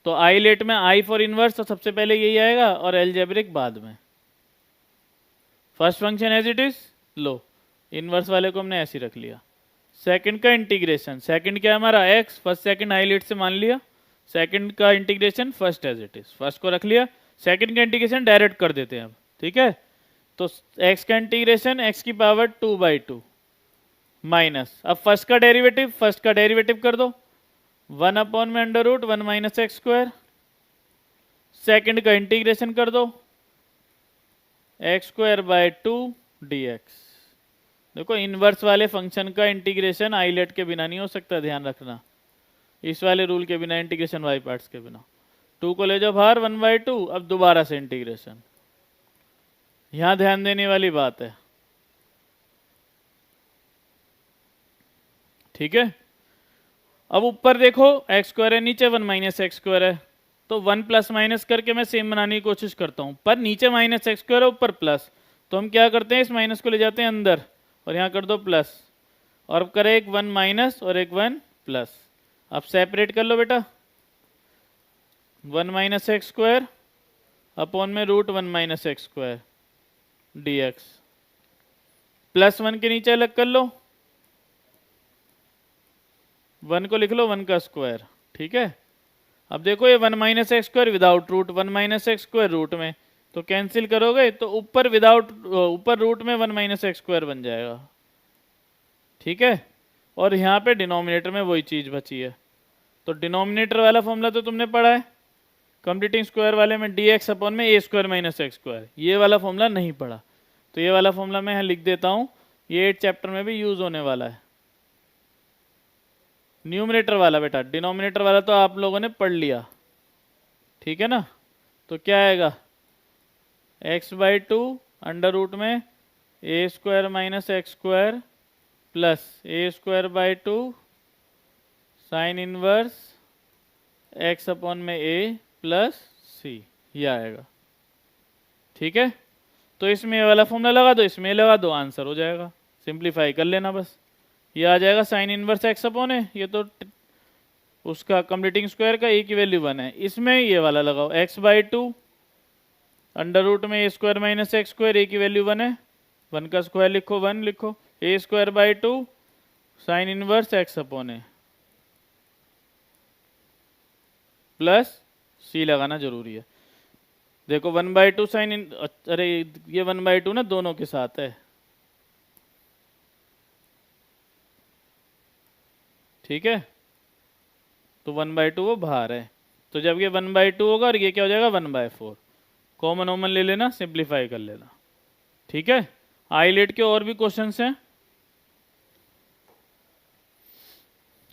तो आई लेट में आई फॉर इनवर्स तो सबसे पहले यही आएगा और एलजेब्रिक बाद में। First function as it is, लो इनवर्स वाले को हमने ऐसे ही रख लिया, सेकंड का इंटीग्रेशन, सेकंड क्या है हमारा x, first second ILATE से मान लिया, सेकंड का integration first as it is, first को रख लिया, सेकंड का इंटीग्रेशन डायरेक्ट कर देते हैं अब। ठीक है, तो एक्स का इंटीग्रेशन एक्स की पावर 2/2 माइनस, अब फर्स्ट का डेरिवेटिव कर दो, 1 में under root 1 minus x square, second का इंटीग्रेशन कर दो, एक्स स्क्वायर बाय 2 dx। देखो इनवर्स वाले फंक्शन का इंटीग्रेशन आईलेट के बिना नहीं हो सकता, ध्यान रखना, इस वाले रूल के बिना, इंटीग्रेशन वाई पार्ट्स के बिना। 2 को ले जाओ बाहर, 1/2, अब दोबारा से इंटीग्रेशन। यहां ध्यान देने वाली बात है। ठीक है, अब ऊपर देखो एक्स स्क्वायर है, नीचे 1 माइनस एक्स स्क्वायर है, तो 1 प्लस माइनस करके मैं सेम बनाने की कोशिश करता हूं, पर नीचे माइनस एक्स स्क्वायर है ऊपर प्लस, तो हम क्या करते हैं इस माइनस को ले जाते हैं अंदर और यहाँ कर दो प्लस, और अब करें एक 1 माइनस और एक 1 प्लस। अब सेपरेट कर लो बेटा, 1 माइनस एक्स स्क्वायर अपॉन में root 1 minus x square dx, plus 1 के नीचे अलग कर लो, 1 को लिख लो 1 का स्क्वायर। ठीक है, अब देखो ये 1 minus x square without root, 1 minus x square root में, तो कैंसिल करोगे तो ऊपर ऊपर रूट में 1 माइनस एक्स स्क्वायर बन जाएगा। ठीक है, और यहाँ पे डिनोमिनेटर में वही चीज़ बची है, तो डिनोमिनेटर वाला फॉर्मूला तो तुमने पढ़ा है, कंप्लीटिंग स्क्वायर वाले में dx अपॉन में a square minus x square, ये वाला फॉर्मूला नहीं पढ़ा, तो ये वाला फॉर्मूला मैं यहाँ लिख देता हूँ, ये 8 चैप्टर में भी यूज होने वाला है। न्यूमरेटर वाला बेटा, डिनोमिनेटर वाला तो आप लोगों ने पढ़ लिया। ठीक है ना, तो क्या आएगा, x/2 अंडर रूट में a square minus x square plus a square by 2 sine inverse x upon में a प्लस c, ये आएगा। ठीक है, तो इसमें ये वाला फॉर्मूला लगा दो, इसमें लगा दो, आंसर हो जाएगा, सिंप्लीफाई कर लेना बस। ये आ जाएगा साइन इनवर्स एक्स अपॉन है, ये तो उसका कंप्लीटिंग स्क्वायर का ए की वैल्यू 1 है। इसमें ये वाला लगाओ x by two under root में a square minus x square, a की वैल्यू 1 है, 1 का स्क्वायर लिखो 1 लिखो, a square by two sine inverse x upon है प्लस सी लगाना जरूरी है। देखो 1/2 साइन इन, अरे ये 1/2 ना दोनों के साथ है, ठीक है, तो 1/2 वो बाहर है, तो जब ये 1/2 होगा और ये क्या हो जाएगा 1/4, कॉमन ओमन ले लेना, सिंप्लीफाई कर लेना, ठीक है। आइलेट के और भी क्वेश्चंस हैं,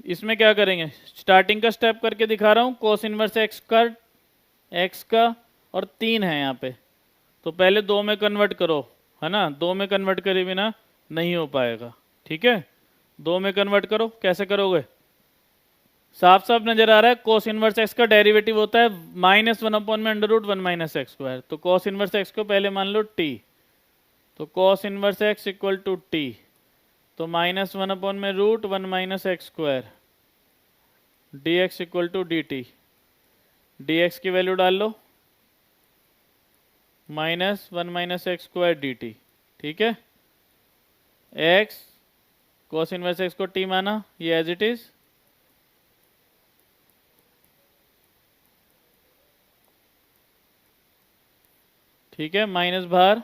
इसमें क्या करेंगे, स्टार्टिंग का स्टेप करके दिखा रहा हूँ, कोस इनवर्स एक्स का और 3 है यहाँ पे, तो पहले 2 में कन्वर्ट करो, है ना, 2 में कन्वर्ट करे बिना नहीं हो पाएगा, ठीक है, 2 में कन्वर्ट करो, कैसे करोगे, साफ साफ नजर आ रहा है, कोस इनवर्स एक्स का डेरिवेटिव होता है -1 अपॉन में under root 1 minus x square, तो कोस इनवर्स एक्स को पहले मान लो टी, तो cos inverse x equal to t, तो -1 अपॉन में root 1 minus x square d x equal to D t, d x की वैल्यू डाल लो -1 minus x square d T, ठीक है, एक्स कोस इनवर्स एक्स को टी माना, ये एज इट इज, ठीक है, माइनस बाहर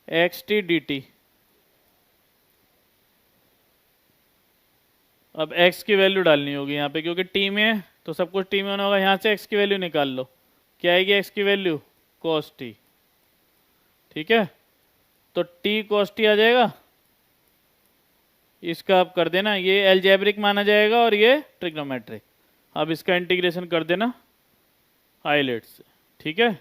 एक्स टी डी टी, अब x की वैल्यू डालनी होगी यहाँ पे, क्योंकि t में है तो सब कुछ t में होना होगा, यहाँ से x की वैल्यू निकाल लो, क्या आएगी x की वैल्यू cos t, ठीक है, तो t cos t आ जाएगा, इसका आप कर देना, ये एल्जेब्रिक माना जाएगा और ये ट्रिग्नोमेट्रिक, अब इसका इंटीग्रेशन कर देना आइलेट से, ठीक है।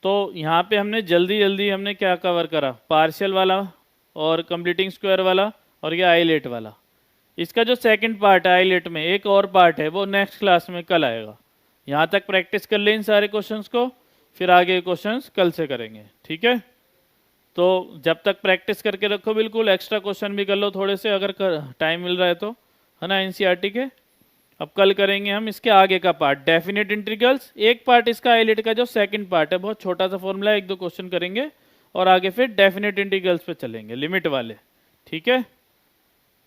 तो यहाँ पे हमने जल्दी जल्दी हमने क्या कवर करा, पार्शियल वाला और कंप्लीटिंग स्क्वायर वाला और ये आइलेट वाला। इसका जो सेकंड पार्ट है आइलेट में, एक और पार्ट है, वो नेक्स्ट क्लास में कल आएगा। यहाँ तक प्रैक्टिस कर लें इन सारे क्वेश्चंस को, फिर आगे क्वेश्चंस कल से करेंगे, ठीक है। तो जब तक प्रैक्टिस करके रखो, बिल्कुल एक्स्ट्रा क्वेश्चन भी कर लो थोड़े से, अगर टाइम मिल रहा है तो, है ना, एनसीईआरटी के। अब कल करेंगे हम इसके आगे का पार्ट, डेफिनेट इंटीग्रल्स, एक पार्ट इसका आइलेट का जो सेकंड पार्ट है, बहुत छोटा सा फॉर्मूला, 1-2 क्वेश्चन करेंगे और आगे फिर डेफिनेट इंटीग्रल्स पे चलेंगे, लिमिट वाले, ठीक है।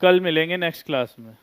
कल मिलेंगे नेक्स्ट क्लास में।